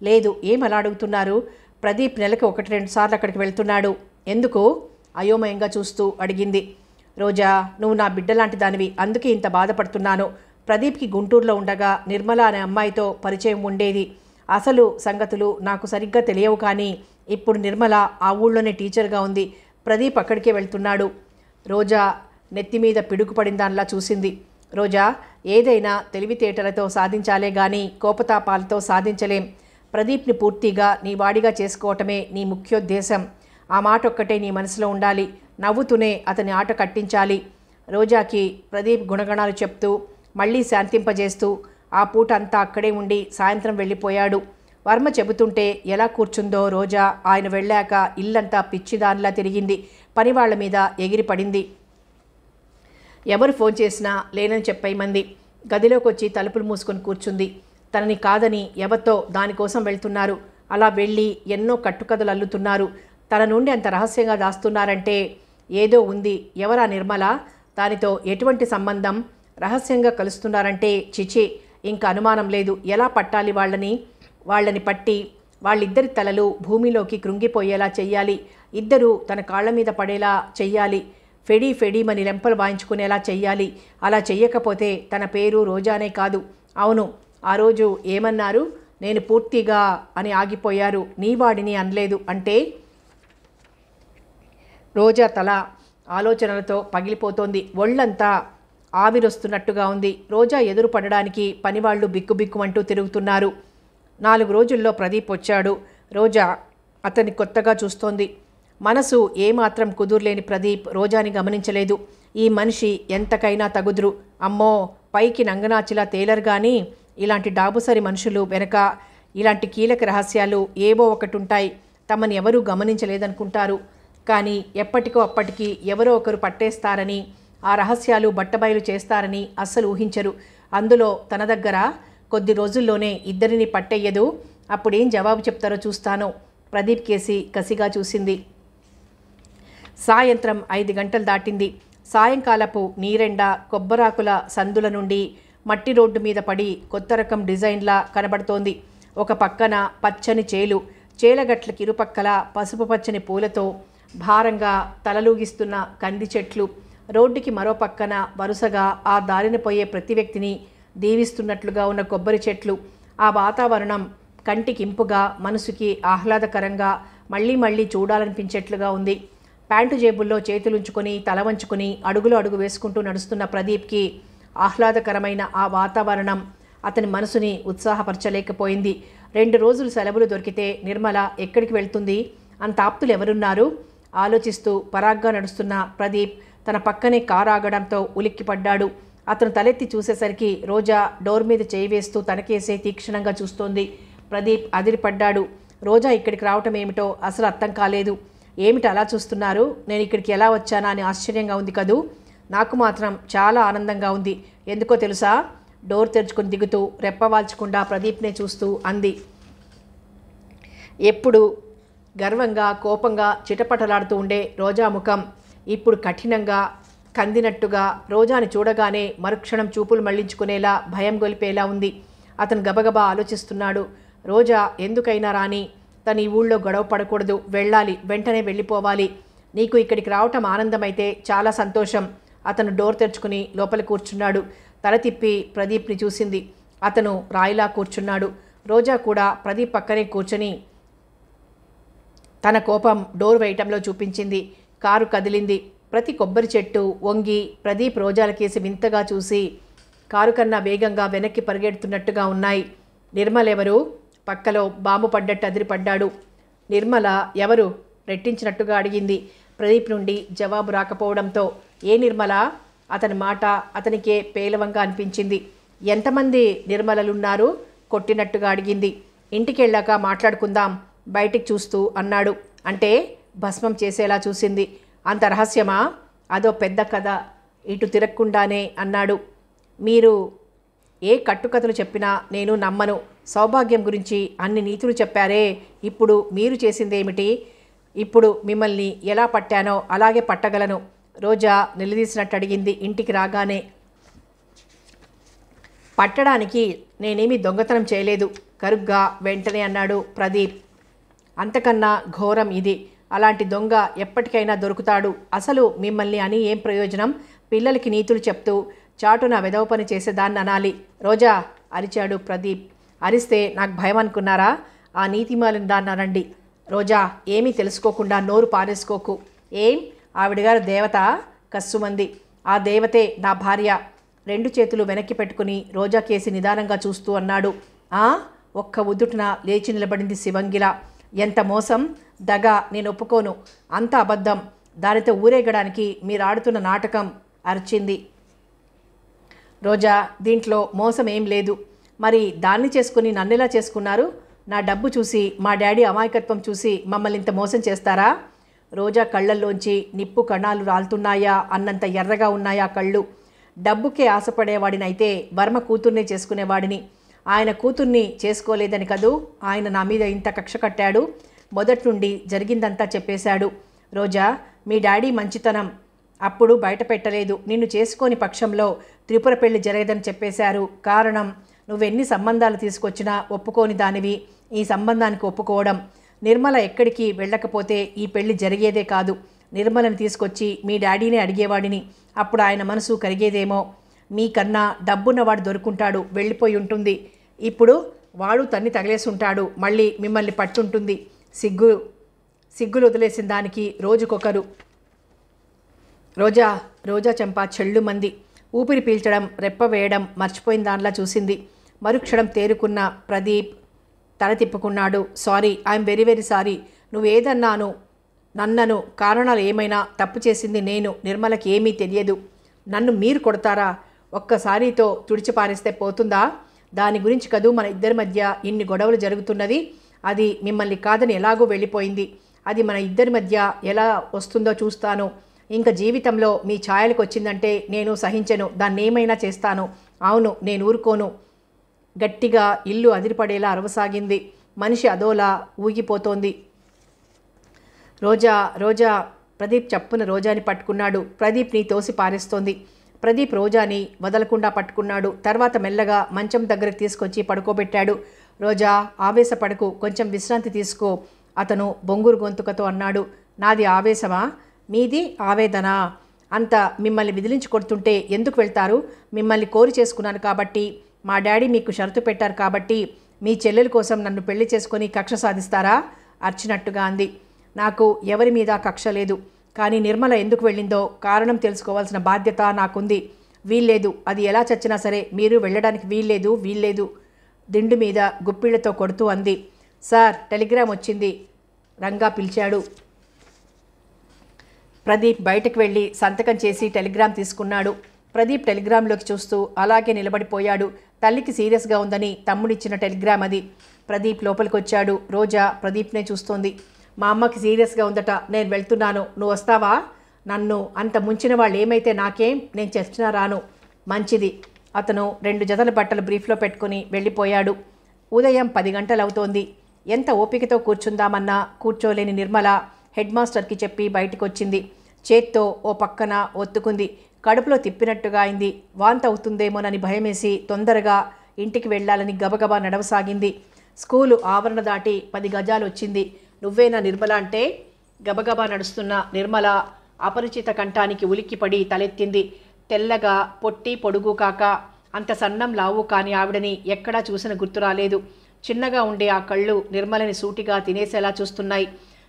Speaker 1: లేదు. ఏం అలా అడుగుతున్నారు? ప్రదీప్ నెలకి 1-2 సార్లు అక్కడికి వెళ్తున్నాడు. ఎందుకు? అయోమయంగా చూస్తూ అడిగింది. రోజా, నువ్వు నా బిడ్డలాంటి దానివి, అందుకే ఇంత బాధపడుతున్నాను. ప్రదీప్కి గుంటూరులో ఉండగా నిర్మల అనే అమ్మాయితో పరిచయం ఉండేది. అసలు సంగతులు నాకు సరిగ్గా తెలియవు, కానీ ఇప్పుడు నిర్మల ఆ ఊళ్ళోనే టీచర్గా ఉంది. ప్రదీప్ అక్కడికే వెళ్తున్నాడు. రోజా నెత్తి మీద పిడుగుపడిన దానిలా చూసింది. రోజా, ఏదైనా తెలివితేటలతో సాధించాలే గాని కోపతాపాలతో సాధించలేం. ప్రదీప్ని పూర్తిగా నీ వాడిగా చేసుకోవటమే నీ ముఖ్యోద్దేశం. ఆ మాట ఒక్కటే నీ మనసులో ఉండాలి. నవ్వుతూనే అతని ఆట కట్టించాలి. రోజాకి ప్రదీప్ గుణగణాలు చెప్తూ మళ్ళీ శాంతింపజేస్తూ ఆ పూట అంతా అక్కడే ఉండి సాయంత్రం వెళ్ళిపోయాడు. వర్మ చెబుతుంటే ఎలా కూర్చుందో రోజా ఆయన వెళ్ళాక ఇల్లంతా పిచ్చిదానిలా తిరిగింది. పనివాళ్ల మీద ఎగిరిపడింది. ఎవరు ఫోన్ చేసినా లేనని చెప్పేయమంది. గదిలోకి వచ్చి తలుపులు మూసుకొని కూర్చుంది. తనని కాదని ఎవరితో దానికోసం వెళ్తున్నారు. అలా వెళ్ళి ఎన్నో కట్టుకథలు అల్లుతున్నారు. తన నుండి అంత రహస్యంగా దాస్తున్నారంటే ఏదో ఉంది. ఎవరా నిర్మల? దానితో ఎటువంటి సంబంధం? రహస్యంగా కలుస్తున్నారంటే చిచి, ఇంకా అనుమానం లేదు. ఎలా పట్టాలి వాళ్ళని పట్టి వాళ్ళిద్దరి తలలు భూమిలోకి కృంగిపోయేలా చెయ్యాలి. ఇద్దరూ తన కాళ్ల మీద పడేలా చెయ్యాలి. ఫెడీమని లెంపలు వాయించుకునేలా చెయ్యాలి. అలా చెయ్యకపోతే తన పేరు రోజానే కాదు. అవును, ఆ రోజు ఏమన్నారు? నేను పూర్తిగా అని ఆగిపోయారు. నీ వాడిని అనలేదు అంటే? రోజా తల ఆలోచనలతో పగిలిపోతోంది. ఒళ్ళంతా ఆవిరొస్తున్నట్టుగా ఉంది. రోజా ఎదురు పడడానికి పనివాళ్లు బిక్కుబిక్కుమంటూ తిరుగుతున్నారు. 4 రోజుల్లో ప్రదీప్ వచ్చాడు. రోజా అతన్ని కొత్తగా చూస్తోంది. మనసు ఏమాత్రం కుదుర్లేని ప్రదీప్ రోజాని గమనించలేదు. ఈ మనిషి ఎంతకైనా తగుదురు. అమ్మో, పైకి నంగనాచిలా తేలరు గాని ఇలాంటి డాబుసరి మనుషులు వెనక ఇలాంటి కీలక రహస్యాలు ఏవో ఒకటుంటాయి. తమని ఎవరూ గమనించలేదనుకుంటారు. కానీ ఎప్పటికో అప్పటికి ఎవరో ఒకరు పట్టేస్తారని, ఆ రహస్యాలు బట్టబయలు చేస్తారని అస్సలు ఊహించరు. అందులో తన దగ్గర కొద్ది రోజుల్లోనే ఇద్దరిని పట్టేయదు. అప్పుడేం జవాబు చెప్తారో చూస్తాను. ప్రదీప్ కేసి కసిగా చూసింది. సాయంత్రం 5 గంటలు దాటింది. సాయంకాలపు నీరెండ కొబ్బరాకుల సందుల నుండి మట్టి రోడ్డు మీద పడి కొత్త రకం డిజైన్లా కనబడుతోంది. ఒక పక్కన పచ్చని చేలు, చేలగట్లకి ఇరుపక్కల పసుపు పచ్చని పూలతో భారంగా తలలూగిస్తున్న కంది చెట్లు, రోడ్డుకి మరో పక్కన వరుసగా ఆ దారిన పోయే ప్రతి వ్యక్తిని దీవిస్తున్నట్లుగా ఉన్న కొబ్బరి చెట్లు. ఆ వాతావరణం కంటికింపుగా, మనసుకి ఆహ్లాదకరంగా, మళ్ళీ మళ్ళీ చూడాలనిపించేట్లుగా ఉంది. ప్యాంటు జేబుల్లో చేతులుంచుకొని తల వంచుకొని అడుగులో అడుగు వేసుకుంటూ నడుస్తున్న ప్రదీప్కి ఆహ్లాదకరమైన ఆ వాతావరణం అతని మనసుని ఉత్సాహపరచలేకపోయింది. 2 రోజులు సెలవులు దొరికితే నిర్మల ఎక్కడికి వెళ్తుంది? అంత ఆప్తులు ఎవరున్నారు? ఆలోచిస్తూ పరాగ్గా నడుస్తున్న ప్రదీప్ తన పక్కనే కారు ఆగడంతో ఉలిక్కిపడ్డాడు. అతను తలెత్తి చూసేసరికి రోజా డోర్ మీద చేయి వేస్తూ తనకేసే తీక్షణంగా చూస్తోంది. ప్రదీప్ అదిరిపడ్డాడు. రోజా ఇక్కడికి రావటం ఏమిటో అసలు అర్థం కాలేదు. ఏమిటి అలా చూస్తున్నారు? నేను ఇక్కడికి ఎలా వచ్చానా అని ఆశ్చర్యంగా ఉంది కదూ? నాకు మాత్రం చాలా ఆనందంగా ఉంది. ఎందుకో తెలుసా? డోర్ తెరుచుకుని దిగుతూ రెప్పవాల్చకుండా ప్రదీప్నే చూస్తూ అంది. ఎప్పుడు గర్వంగా కోపంగా చిటపటలాడుతూ ఉండే రోజా ముఖం ఇప్పుడు కఠినంగా కందినట్టుగా, రోజాని చూడగానే మరుక్షణం చూపులు మళ్లించుకునేలా భయం గొలిపేలా ఉంది. అతను గబగబా ఆలోచిస్తున్నాడు. రోజా ఎందుకైనా రాని, తను ఈ ఊళ్ళో గొడవ పడకూడదు, వెళ్ళాలి, వెంటనే వెళ్ళిపోవాలి. నీకు ఇక్కడికి రావటం ఆనందమైతే చాలా సంతోషం. అతను డోర్ తెరుచుకుని లోపల కూర్చున్నాడు. తల తిప్పి ప్రదీప్ని చూసింది. అతను రాయిలా కూర్చున్నాడు. రోజా కూడా ప్రదీప్ పక్కనే కూర్చొని తన కోపం డోర్ వేయటంలో చూపించింది. కారు కదిలింది. ప్రతి కొబ్బరి చెట్టు వంగి ప్రదీప్ రోజాల కేసి వింతగా చూసి కారు కన్నా వేగంగా వెనక్కి పరిగెడుతున్నట్టుగా ఉన్నాయి. నిర్మలెవరు? పక్కలో బాంబు పడ్డట్టు అదిరిపడ్డాడు. నిర్మల ఎవరు? రెట్టించినట్టుగా అడిగింది. ప్రదీప్ నుండి జవాబు రాకపోవడంతో ఏ నిర్మల? అతని మాట అతనికే పేలవంగా అనిపించింది. ఎంతమంది నిర్మలలున్నారు? కొట్టినట్టుగా అడిగింది. ఇంటికెళ్ళాక మాట్లాడుకుందాం, బయటికి చూస్తూ అన్నాడు. అంటే భస్మం చేసేలా చూసింది. అంత రహస్యమా? అదో పెద్ద కథ. ఇటు తిరగకుండానే అన్నాడు, మీరు ఏ కట్టుకథలు చెప్పినా నేను నమ్మను. సౌభాగ్యం గురించి అన్ని నీతులు చెప్పారే, ఇప్పుడు మీరు చేసిందేమిటి? ఇప్పుడు మిమ్మల్ని ఎలా పట్టానో అలాగే పట్టగలను. రోజా నిలదీసినట్టు అడిగింది ఇంటికి రాగానే. పట్టడానికి నేనేమీ దొంగతనం చేయలేదు, కరుగ్గా వెంటనే అన్నాడు ప్రదీప్. అంతకన్నా ఘోరం ఇది. అలాంటి దొంగ ఎప్పటికైనా దొరుకుతాడు. అసలు మిమ్మల్ని అని ఏం ప్రయోజనం? పిల్లలకి నీతులు చెప్తూ చాటున వెదవ పని చేసేదాన్ని అనాలి. రోజా అరిచాడు ప్రదీప్. అరిస్తే నాకు భయం అనుకున్నారా? ఆ నీతిమాలిన దాన్ని అనండి. రోజా, ఏమీ తెలుసుకోకుండా నోరు పారేసుకోకు. ఏం ఆవిడగారు దేవత? కస్సుమంది. ఆ దేవతే నా భార్య. రెండు చేతులు వెనక్కి పెట్టుకుని రోజా కేసి నిదానంగా చూస్తూ అన్నాడు. ఒక్క ఉద్దుటున లేచి నిలబడింది శివంగిల. ఎంత మోసం, దగ! నేను ఒప్పుకోను. అంత అబద్ధం. దానితో ఊరేగడానికి మీరాడుతున్న నాటకం అరిచింది రోజా. దీంట్లో మోసం ఏం లేదు. మరి దాన్ని చేసుకుని నన్నెలా చేసుకున్నారు? నా డబ్బు చూసి, మా డాడీ అమాయకత్వం చూసి మమ్మల్ని ఇంత మోసం చేస్తారా? రోజా కళ్ళల్లోంచి నిప్పు కణాలు రాలుతున్నాయా అన్నంత ఎర్రగా ఉన్నాయా కళ్ళు. డబ్బుకే ఆశపడేవాడినైతే వర్మ కూతుర్నే చేసుకునేవాడిని. ఆయన కూతుర్ని చేసుకోలేదని కదూ ఆయన నా మీద ఇంత కక్ష కట్టాడు. మొదటి నుండి జరిగిందంతా చెప్పేశాడు. రోజా, మీ డాడీ మంచితనం అప్పుడు బయట పెట్టలేదు. నిన్ను చేసుకోని పక్షంలో త్రిపుర పెళ్లి జరగదని చెప్పేశారు. కారణం, నువ్వెన్ని సంబంధాలు తీసుకొచ్చినా ఒప్పుకోని దానివి ఈ సంబంధానికి ఒప్పుకోవడం. నిర్మల ఎక్కడికి వెళ్ళకపోతే ఈ పెళ్లి జరిగేదే కాదు. నిర్మలను తీసుకొచ్చి మీ డాడీనే అడిగేవాడిని. అప్పుడు ఆయన మనసు కరిగేదేమో. మీకన్నా డబ్బున్నవాడు దొరుకుంటాడు, వెళ్ళిపోయి ఉంటుంది. ఇప్పుడు వాడు తన్ని తగిలేసి ఉంటాడు. మళ్ళీ మిమ్మల్ని పట్టుంటుంది. సిగ్గులు వదిలేసిన దానికి రోజుకొకరు. రోజా చెంప చెళ్ళుమంది. ఊపిరి పీల్చడం, రెప్ప వేయడం మర్చిపోయిన దానిలా చూసింది. మరుక్షణం తేరుకున్న ప్రదీప్ తల తిప్పుకున్నాడు. Sorry, I'm very very sorry. నువ్వేదన్నాను నన్నను, కారణాలు ఏమైనా, తప్పు చేసింది నేను. నిర్మలకి ఏమీ తెలియదు. నన్ను మీరు కొడతారా? ఒక్కసారితో తుడిచిపారేస్తే పోతుందా? దాని గురించి కదూ మన ఇద్దరి మధ్య ఇన్ని గొడవలు జరుగుతున్నది. అది మిమ్మల్ని కాదని ఎలాగో వెళ్ళిపోయింది. అది మన ఇద్దరి మధ్య ఎలా వస్తుందో చూస్తాను. ఇంకా జీవితంలో మీ ఛాయలకు వచ్చిందంటే నేను సహించను. దాన్ని ఏమైనా చేస్తాను. అవును, నేను ఊరుకోను. గట్టిగా ఇల్లు అదిరిపడేలా అరవసాగింది. మనిషి అదోలా ఊగిపోతోంది. రోజా ప్రదీప్ చప్పున రోజాని పట్టుకున్నాడు. ప్రదీప్ని తోసి పారేస్తోంది. ప్రదీప్ రోజాని వదలకుండా పట్టుకున్నాడు. తర్వాత మెల్లగా మంచం దగ్గరకు తీసుకొచ్చి పడుకోబెట్టాడు. రోజా, ఆవేశపడకు, కొంచెం విశ్రాంతి తీసుకో అతను బొంగురు గొంతుకతో అన్నాడు. నాది ఆవేశమా? మీది ఆవేదన. అంత మిమ్మల్ని విదిలించి కొడుతుంటే ఎందుకు వెళ్తారు? మిమ్మల్ని కోరి చేసుకున్నాను కాబట్టి, మా డాడీ మీకు షరతు పెట్టారు కాబట్టి మీ చెల్లెల కోసం నన్ను పెళ్లి చేసుకొని కక్ష సాధిస్తారా? అర్చినట్టుగా అంది. నాకు ఎవరి మీద కక్ష లేదు. కానీ నిర్మల ఎందుకు వెళ్ళిందో కారణం తెలుసుకోవాల్సిన బాధ్యత నాకుంది. వీల్లేదు, అది ఎలా చచ్చినా సరే మీరు వెళ్ళడానికి వీల్లేదు దిండు మీద గుప్పిళ్లతో కొడుతూ అంది. సార్, టెలిగ్రామ్ వచ్చింది. రంగా పిలిచాడు. ప్రదీప్ బయటకు వెళ్ళి సంతకం చేసి టెలిగ్రామ్ తీసుకున్నాడు. ప్రదీప్ టెలిగ్రామ్లోకి చూస్తూ అలాగే నిలబడిపోయాడు. తల్లికి సీరియస్గా ఉందని తమ్ముడిచ్చిన టెలిగ్రామ్ అది. ప్రదీప్ లోపలికి వచ్చాడు. రోజా ప్రదీప్నే చూస్తోంది. మా అమ్మకి సీరియస్గా ఉందట, నేను వెళ్తున్నాను, నువ్వు వస్తావా? నన్ను అంత ముంచిన వాళ్ళు ఏమైతే నాకేం, నేను చచ్చినా రాను. మంచిది. అతను 2 జతల బట్టలు బ్రీఫ్లో పెట్టుకుని వెళ్ళిపోయాడు. ఉదయం 10 గంటలవుతోంది. ఎంత ఓపికతో కూర్చుందామన్నా కూర్చోలేని నిర్మల హెడ్ మాస్టర్కి చెప్పి బయటకు వచ్చింది. చేత్తో ఓ పక్కన ఒత్తుకుంది. కడుపులో తిప్పినట్టుగా అయింది. వాంత అవుతుందేమోనని భయమేసి తొందరగా ఇంటికి వెళ్ళాలని గబగబా నడవసాగింది. స్కూలు ఆవరణ దాటి 10 గజాలు వచ్చింది. నువ్వేనా నిర్మల అంటే? గబగబా నడుస్తున్న నిర్మల అపరిచిత కంఠానికి ఉలిక్కిపడి తలెత్తింది. తెల్లగా, పొట్టి పొడుగు కాక అంత సన్నం లావు కాని ఆవిడని ఎక్కడా చూసిన గుర్తు రాలేదు. చిన్నగా ఉండే ఆ కళ్ళు నిర్మలని సూటిగా తినేసేలా చూస్తున్నాయి.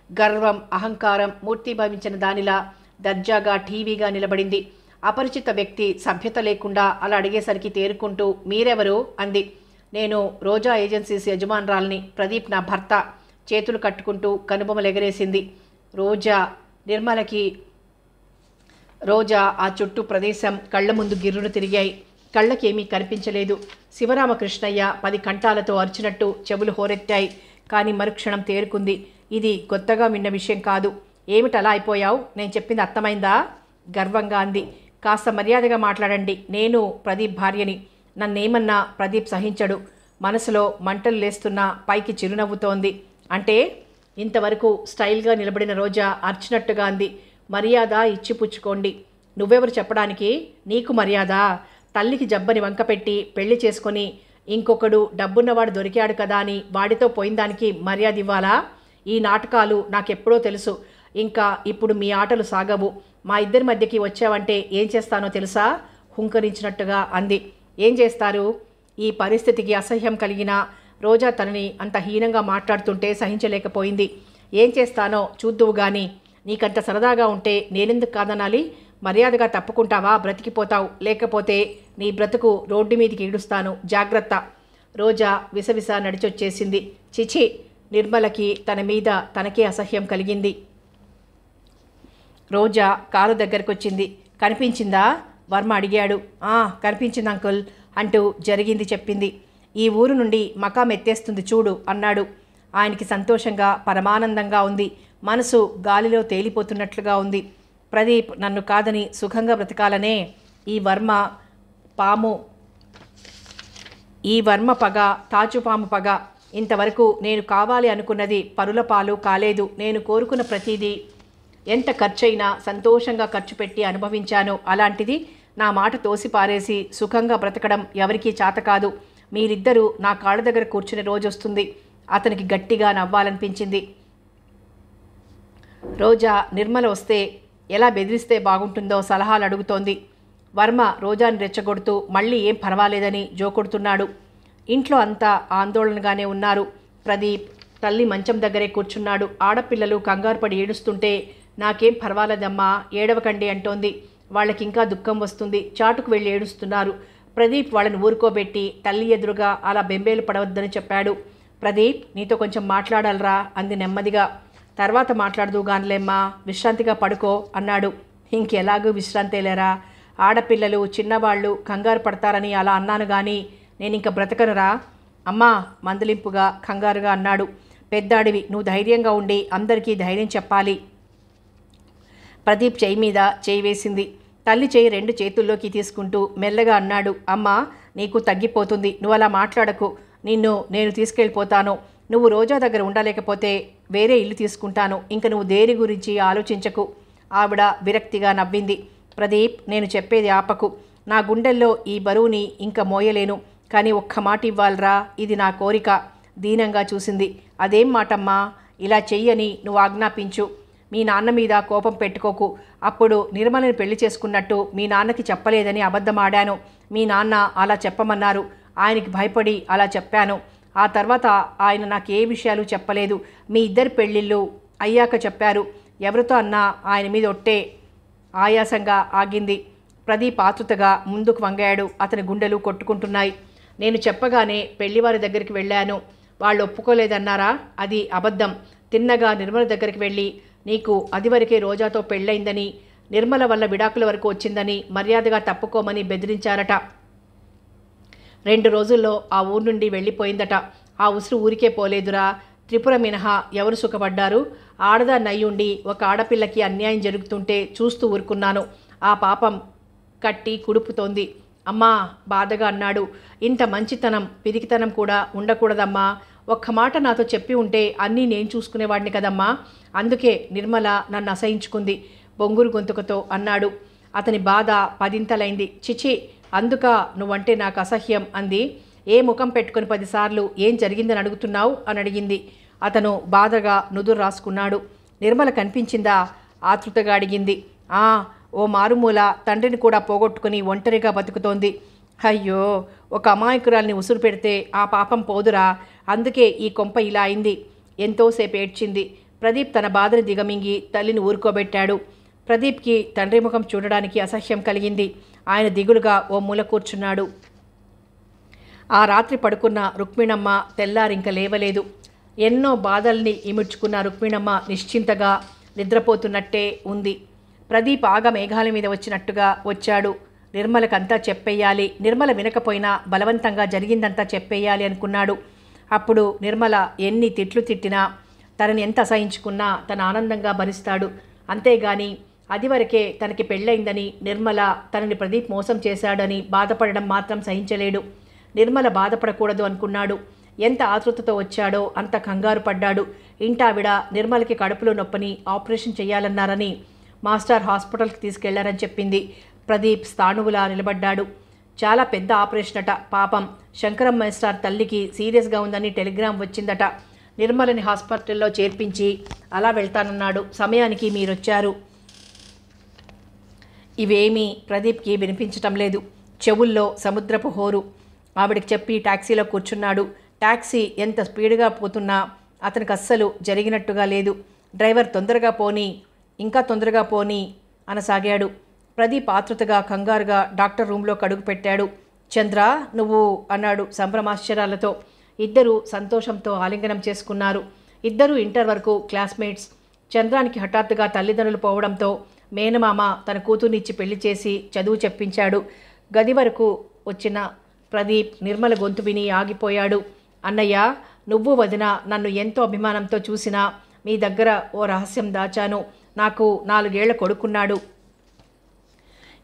Speaker 1: గర్వం, అహంకారం మూర్తిభవించిన దానిలా దర్జాగా టీవీగా నిలబడింది. అపరిచిత వ్యక్తి సభ్యత లేకుండా అలా అడిగేసరికి తేరుకుంటూ, మీరెవరు అంది. నేను రోజా ఏజెన్సీస్ యజమానురాల్ని. ప్రదీప్ నా భర్త. చేతులు కట్టుకుంటూ కనుబొమలెగరేసింది రోజా. ఆ చుట్టూ ప్రదేశం కళ్ళ ముందు గిర్రును తిరిగాయి. కళ్ళకేమీ కనిపించలేదు. శివరామకృష్ణయ్య 10 కంఠాలతో అరిచినట్టు చెవులు హోరెత్తాయి. కానీ మరుక్షణం తేరుకుంది. ఇది కొత్తగా విన్న విషయం కాదు. ఏమిటలా అయిపోయావు? నేను చెప్పింది అర్థమైందా? గర్వంగా అంది. కాస్త మర్యాదగా మాట్లాడండి. నేను ప్రదీప్ భార్యని. నన్నేమన్నా ప్రదీప్ సహించడు. మనసులో మంటలు లేస్తున్నా పైకి చిరునవ్వుతోంది. అంటే ఇంతవరకు స్టైల్గా నిలబడిన రోజా అర్చినట్టుగా అంది. మర్యాద ఇచ్చిపుచ్చుకోండి. నువ్వెవరు చెప్పడానికి? నీకు మర్యాద? తల్లికి జబ్బని వంకపెట్టి పెళ్లి చేసుకొని ఇంకొకడు డబ్బున్నవాడు దొరికాడు కదా అని వాడితో పోయిందానికి మర్యాద ఇవ్వాలా? ఈ నాటకాలు నాకెప్పుడో తెలుసు. ఇంకా ఇప్పుడు మీ ఆటలు సాగవు. మా ఇద్దరి మధ్యకి వచ్చావంటే ఏం చేస్తానో తెలుసా? హుంకరించినట్టుగా అంది. ఏం చేస్తారు? ఈ పరిస్థితికి అసహ్యం కలిగిన రోజా తనని అంత హీనంగా మాట్లాడుతుంటే సహించలేకపోయింది. ఏం చేస్తానో చూద్దువు గాని. నీకంత సరదాగా ఉంటే నేనెందుకు కాదనాలి? మర్యాదగా తప్పుకుంటావా? బ్రతికిపోతావు. లేకపోతే నీ బ్రతుకు రోడ్డు మీదికి ఈడుస్తాను. జాగ్రత్త. రోజా విసవిస నడిచొచ్చేసింది. చిచి, నిర్మలకి తన మీద తనకే అసహ్యం కలిగింది. రోజా కారు దగ్గరకొచ్చింది. కనిపించిందా? వర్మ అడిగాడు. కనిపించింది అంకుల్ అంటూ జరిగింది చెప్పింది. ఈ ఊరు నుండి మకాం ఎత్తేస్తుంది చూడు అన్నాడు. ఆయనకి సంతోషంగా పరమానందంగా ఉంది. మనసు గాలిలో తేలిపోతున్నట్లుగా ఉంది. ప్రదీప్ నన్ను కాదని సుఖంగా బ్రతకాలనే ఈ వర్మ పగ, తాచుపాము పగ. ఇంతవరకు నేను కావాలి అనుకున్నది పరుల పాలు కాలేదు. నేను కోరుకున్న ప్రతిదీ ఎంత ఖర్చైనా సంతోషంగా ఖర్చు పెట్టి అనుభవించాను. అలాంటిది నా మాట తోసిపారేసి సుఖంగా బ్రతకడం ఎవరికీ చేత కాదు. మీరిద్దరూ నా కాళ్ళ దగ్గర కూర్చునే రోజు వస్తుంది. అతనికి గట్టిగా నవ్వాలనిపించింది. రోజా నిర్మల వస్తే ఎలా బెదిరిస్తే బాగుంటుందో సలహాలు అడుగుతోంది. వర్మ రోజాని రెచ్చగొడుతూ మళ్ళీ ఏం పర్వాలేదని జోకొడుతున్నాడు. ఇంట్లో అంతా ఆందోళనగానే ఉన్నారు. ప్రదీప్ తల్లి మంచం దగ్గరే కూర్చున్నాడు. ఆడపిల్లలు కంగారు పడి ఏడుస్తుంటే నాకేం పర్వాలేదమ్మా, ఏడవకండి అంటోంది. వాళ్ళకింకా దుఃఖం వస్తుంది. చాటుకు వెళ్ళి ఏడుస్తున్నారు. ప్రదీప్ వాళ్ళని ఊరుకోబెట్టి తల్లి ఎదురుగా అలా బెంబేలు పడవద్దని చెప్పాడు. ప్రదీప్, నీతో కొంచెం మాట్లాడాలరా అంది నెమ్మదిగా. తర్వాత మాట్లాడదు గానిలేమ్మా, విశ్రాంతిగా పడుకో అన్నాడు. ఇంకెలాగూ విశ్రాంతేలేరా. ఆడపిల్లలు చిన్నవాళ్ళు కంగారు పడతారని అలా అన్నాను కానీ నేనింక బ్రతకనురా అమ్మా మందలింపుగా కంగారుగా అన్నాడు. పెద్దాడివి, నువ్వు ధైర్యంగా ఉండి అందరికీ ధైర్యం చెప్పాలి. ప్రదీప్ చేయి మీద చేయి వేసింది. తల్లి చేయి రెండు చేతుల్లోకి తీసుకుంటూ మెల్లగా అన్నాడు. అమ్మా, నీకు తగ్గిపోతుంది. నువ్వు అలా మాట్లాడకు. నేను తీసుకెళ్ళిపోతాను. నువ్వు రోజా దగ్గర ఉండలేకపోతే వేరే ఇల్లు తీసుకుంటాను. ఇంక నువ్వు దేని గురించి ఆలోచించకు. ఆవిడ విరక్తిగా నవ్వింది. ప్రదీప్, నేను చెప్పేది ఆపకు. నా గుండెల్లో ఈ బరువుని ఇంక మోయలేను. కానీ ఒక్క మాట ఇవ్వాలరా, ఇది నా కోరిక. దీనంగా చూసింది. అదేం మాటమ్మా? ఇలా చెయ్యని నువ్వు ఆజ్ఞాపించు. మీ నాన్న మీద కోపం పెట్టుకోకు. అప్పుడు నిర్మలని పెళ్లి చేసుకున్నట్టు మీ నాన్నకి చెప్పలేదని అబద్ధమాడాను. మీ నాన్న అలా చెప్పమన్నారు. ఆయనకి భయపడి అలా చెప్పాను. ఆ తర్వాత ఆయన నాకు ఏ విషయాలు చెప్పలేదు. మీ ఇద్దరి పెళ్ళిళ్ళు అయ్యాక చెప్పారు. ఎవరితో అన్నా ఆయన మీద ఒట్టే. ఆయాసంగా ఆగింది. ప్రదీప్ ఆతృతగా ముందుకు వంగాడు. అతని గుండెలు కొట్టుకుంటున్నాయి. నేను చెప్పగానే పెళ్లివారి దగ్గరికి వెళ్ళాను. వాళ్ళు ఒప్పుకోలేదన్నారా? అది అబద్ధం. తిన్నగా నిర్మల దగ్గరికి వెళ్ళి నీకు అదివరకే రోజాతో పెళ్ళయిందని, నిర్మల వల్ల విడాకుల వరకు వచ్చిందని మర్యాదగా తప్పుకోమని బెదిరించారట. 2 రోజుల్లో ఆ ఊరు నుండి వెళ్ళిపోయిందట. ఆ ఉసురు ఊరికే పోలేదురా. త్రిపుర మినహా ఎవరు సుఖపడ్డారు? ఆడదాన్నయ్యుండి ఒక ఆడపిల్లకి అన్యాయం జరుగుతుంటే చూస్తూ ఊరుకున్నాను. ఆ పాపం కట్టి కుడుపుతోంది. అమ్మా బాధగా అన్నాడు. ఇంత మంచితనం, పిరికితనం కూడా ఉండకూడదమ్మా. ఒక్క మాట నాతో చెప్పి ఉంటే అన్నీ నేను చూసుకునేవాడిని కదమ్మా. అందుకే నిర్మల నన్ను అసహించుకుంది బొంగురు గొంతుకతో అన్నాడు. అతని బాధ పదింతలైంది. చిచి, అందుక నువ్వంటే నాకు అసహ్యం అంది. ఏ ముఖం పెట్టుకుని 10 సార్లు ఏం జరిగిందని అడుగుతున్నావు అని అడిగింది. అతను బాధగా నుదురు రాసుకున్నాడు. నిర్మల కనిపించిందా? ఆతృతగా అడిగింది. ఓ మారుమూల తండ్రిని కూడా పోగొట్టుకుని ఒంటరిగా బతుకుతోంది. అయ్యో, ఒక అమాయకురాల్ని ఉసురు పెడితే ఆ పాపం పోదురా. అందుకే ఈ కొంప ఇలా అయింది. ఎంతోసేపు ఏడ్చింది. ప్రదీప్ తన బాధని దిగమింగి తల్లిని ఊరుకోబెట్టాడు. ప్రదీప్కి తండ్రి ముఖం చూడడానికి అసహ్యం కలిగింది. ఆయన దిగులుగా ఓ మూల కూర్చున్నాడు. ఆ రాత్రి పడుకున్న రుక్మిణమ్మ తెల్లారింక లేవలేదు. ఎన్నో బాధల్ని ఇముడ్చుకున్న రుక్మిణమ్మ నిశ్చింతగా నిద్రపోతున్నట్టే ఉంది. ప్రదీప్ ఆగ మేఘాల మీద వచ్చినట్టుగా వచ్చాడు. నిర్మలకంతా చెప్పేయాలి. నిర్మల వినకపోయినా బలవంతంగా జరిగిందంతా చెప్పేయాలి అనుకున్నాడు. అప్పుడు నిర్మల ఎన్ని తిట్లు తిట్టినా, తనని ఎంత అసహించుకున్నా తన ఆనందంగా భరిస్తాడు. అంతేగాని అది వరకే తనకి పెళ్ళయిందని, నిర్మల తనని ప్రదీప్ మోసం చేశాడని బాధపడడం మాత్రం సహించలేడు. నిర్మల బాధపడకూడదు అనుకున్నాడు. ఎంత ఆతృతతో వచ్చాడో అంత కంగారు పడ్డాడు. ఇంటావిడ నిర్మలకి కడుపులో నొప్పని ఆపరేషన్ చేయాలన్నారని మాస్టర్ హాస్పిటల్కి తీసుకెళ్లారని చెప్పింది. ప్రదీప్ స్థాణువులా నిలబడ్డాడు. చాలా పెద్ద ఆపరేషన్ అట. పాపం శంకరం మాస్టర్ తల్లికి సీరియస్గా ఉందని టెలిగ్రామ్ వచ్చిందట. నిర్మలని హాస్పిటల్లో చేర్పించి అలా వెళ్తానన్నాడు. సమయానికి మీరొచ్చారు. ఇవేమీ ప్రదీప్కి వినిపించటం లేదు. చెవుల్లో సముద్రపు హోరు. ఆవిడకి చెప్పి టాక్సీలో కూర్చున్నాడు. టాక్సీ ఎంత స్పీడ్గా పోతున్నా అతనికి అస్సలు జరిగినట్టుగా లేదు. డ్రైవర్ తొందరగా పోనీ, ఇంకా తొందరగా పోనీ అనసాగాడు. ప్రదీప్ ఆతృతగా కంగారుగా డాక్టర్ రూమ్లో కడుగు పెట్టాడు. చంద్ర నువ్వు అన్నాడు సంభ్రమాశ్చర్యాలతో. ఇద్దరూ సంతోషంతో ఆలింగనం చేసుకున్నారు. ఇద్దరూ ఇంటర్ వరకు క్లాస్మేట్స్. చంద్రానికి హఠాత్తుగా తల్లిదండ్రులు పోవడంతో మేనమామ తన కూతుర్నిచ్చి పెళ్లి చేసి చదువు చెప్పించాడు. గది వరకు వచ్చిన ప్రదీప్ నిర్మల గొంతు విని ఆగిపోయాడు. అన్నయ్య, నువ్వు వదిన నన్ను ఎంతో అభిమానంతో చూసినా మీ దగ్గర ఓ రహస్యం దాచాను. నాకు 4 ఏళ్ల కొడుకున్నాడు.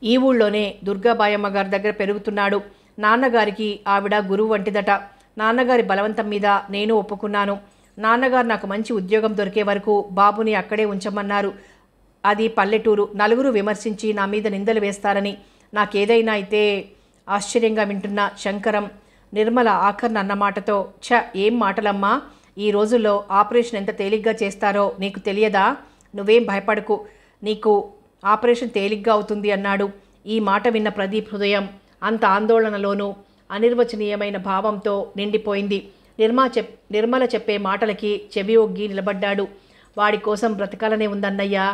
Speaker 1: ఈ ఊళ్ళోనే దుర్గాబాయమ్మ గారి దగ్గర పెరుగుతున్నాడు. నాన్నగారికి ఆవిడ గురువు వంటిదట. నాన్నగారి బలవంతం మీద నేను ఒప్పుకున్నాను. నాన్నగారు నాకు మంచి ఉద్యోగం దొరికే వరకు బాబుని అక్కడే ఉంచమన్నారు. అది పల్లెటూరు. నలుగురు విమర్శించి నా మీద నిందలు వేస్తారని. నాకేదైనా అయితే ఆశ్చర్యంగా వింటున్న శంకరం నిర్మల ఆఖర్న అన్నమాటతో, ఏం మాటలమ్మా, ఈ రోజుల్లో ఆపరేషన్ ఎంత తేలిగ్గా చేస్తారో నీకు తెలియదా? నువ్వేం భయపడకు, నీకు ఆపరేషన్ తేలిగ్గా అవుతుంది అన్నాడు. ఈ మాట విన్న ప్రదీప్ హృదయం అంత ఆందోళనలోనూ అనిర్వచనీయమైన భావంతో నిండిపోయింది. నిర్మల చెప్పే మాటలకి చెవి ఒగ్గి నిలబడ్డాడు. వాడి కోసం బ్రతకాలనే ఉందన్నయ్యా.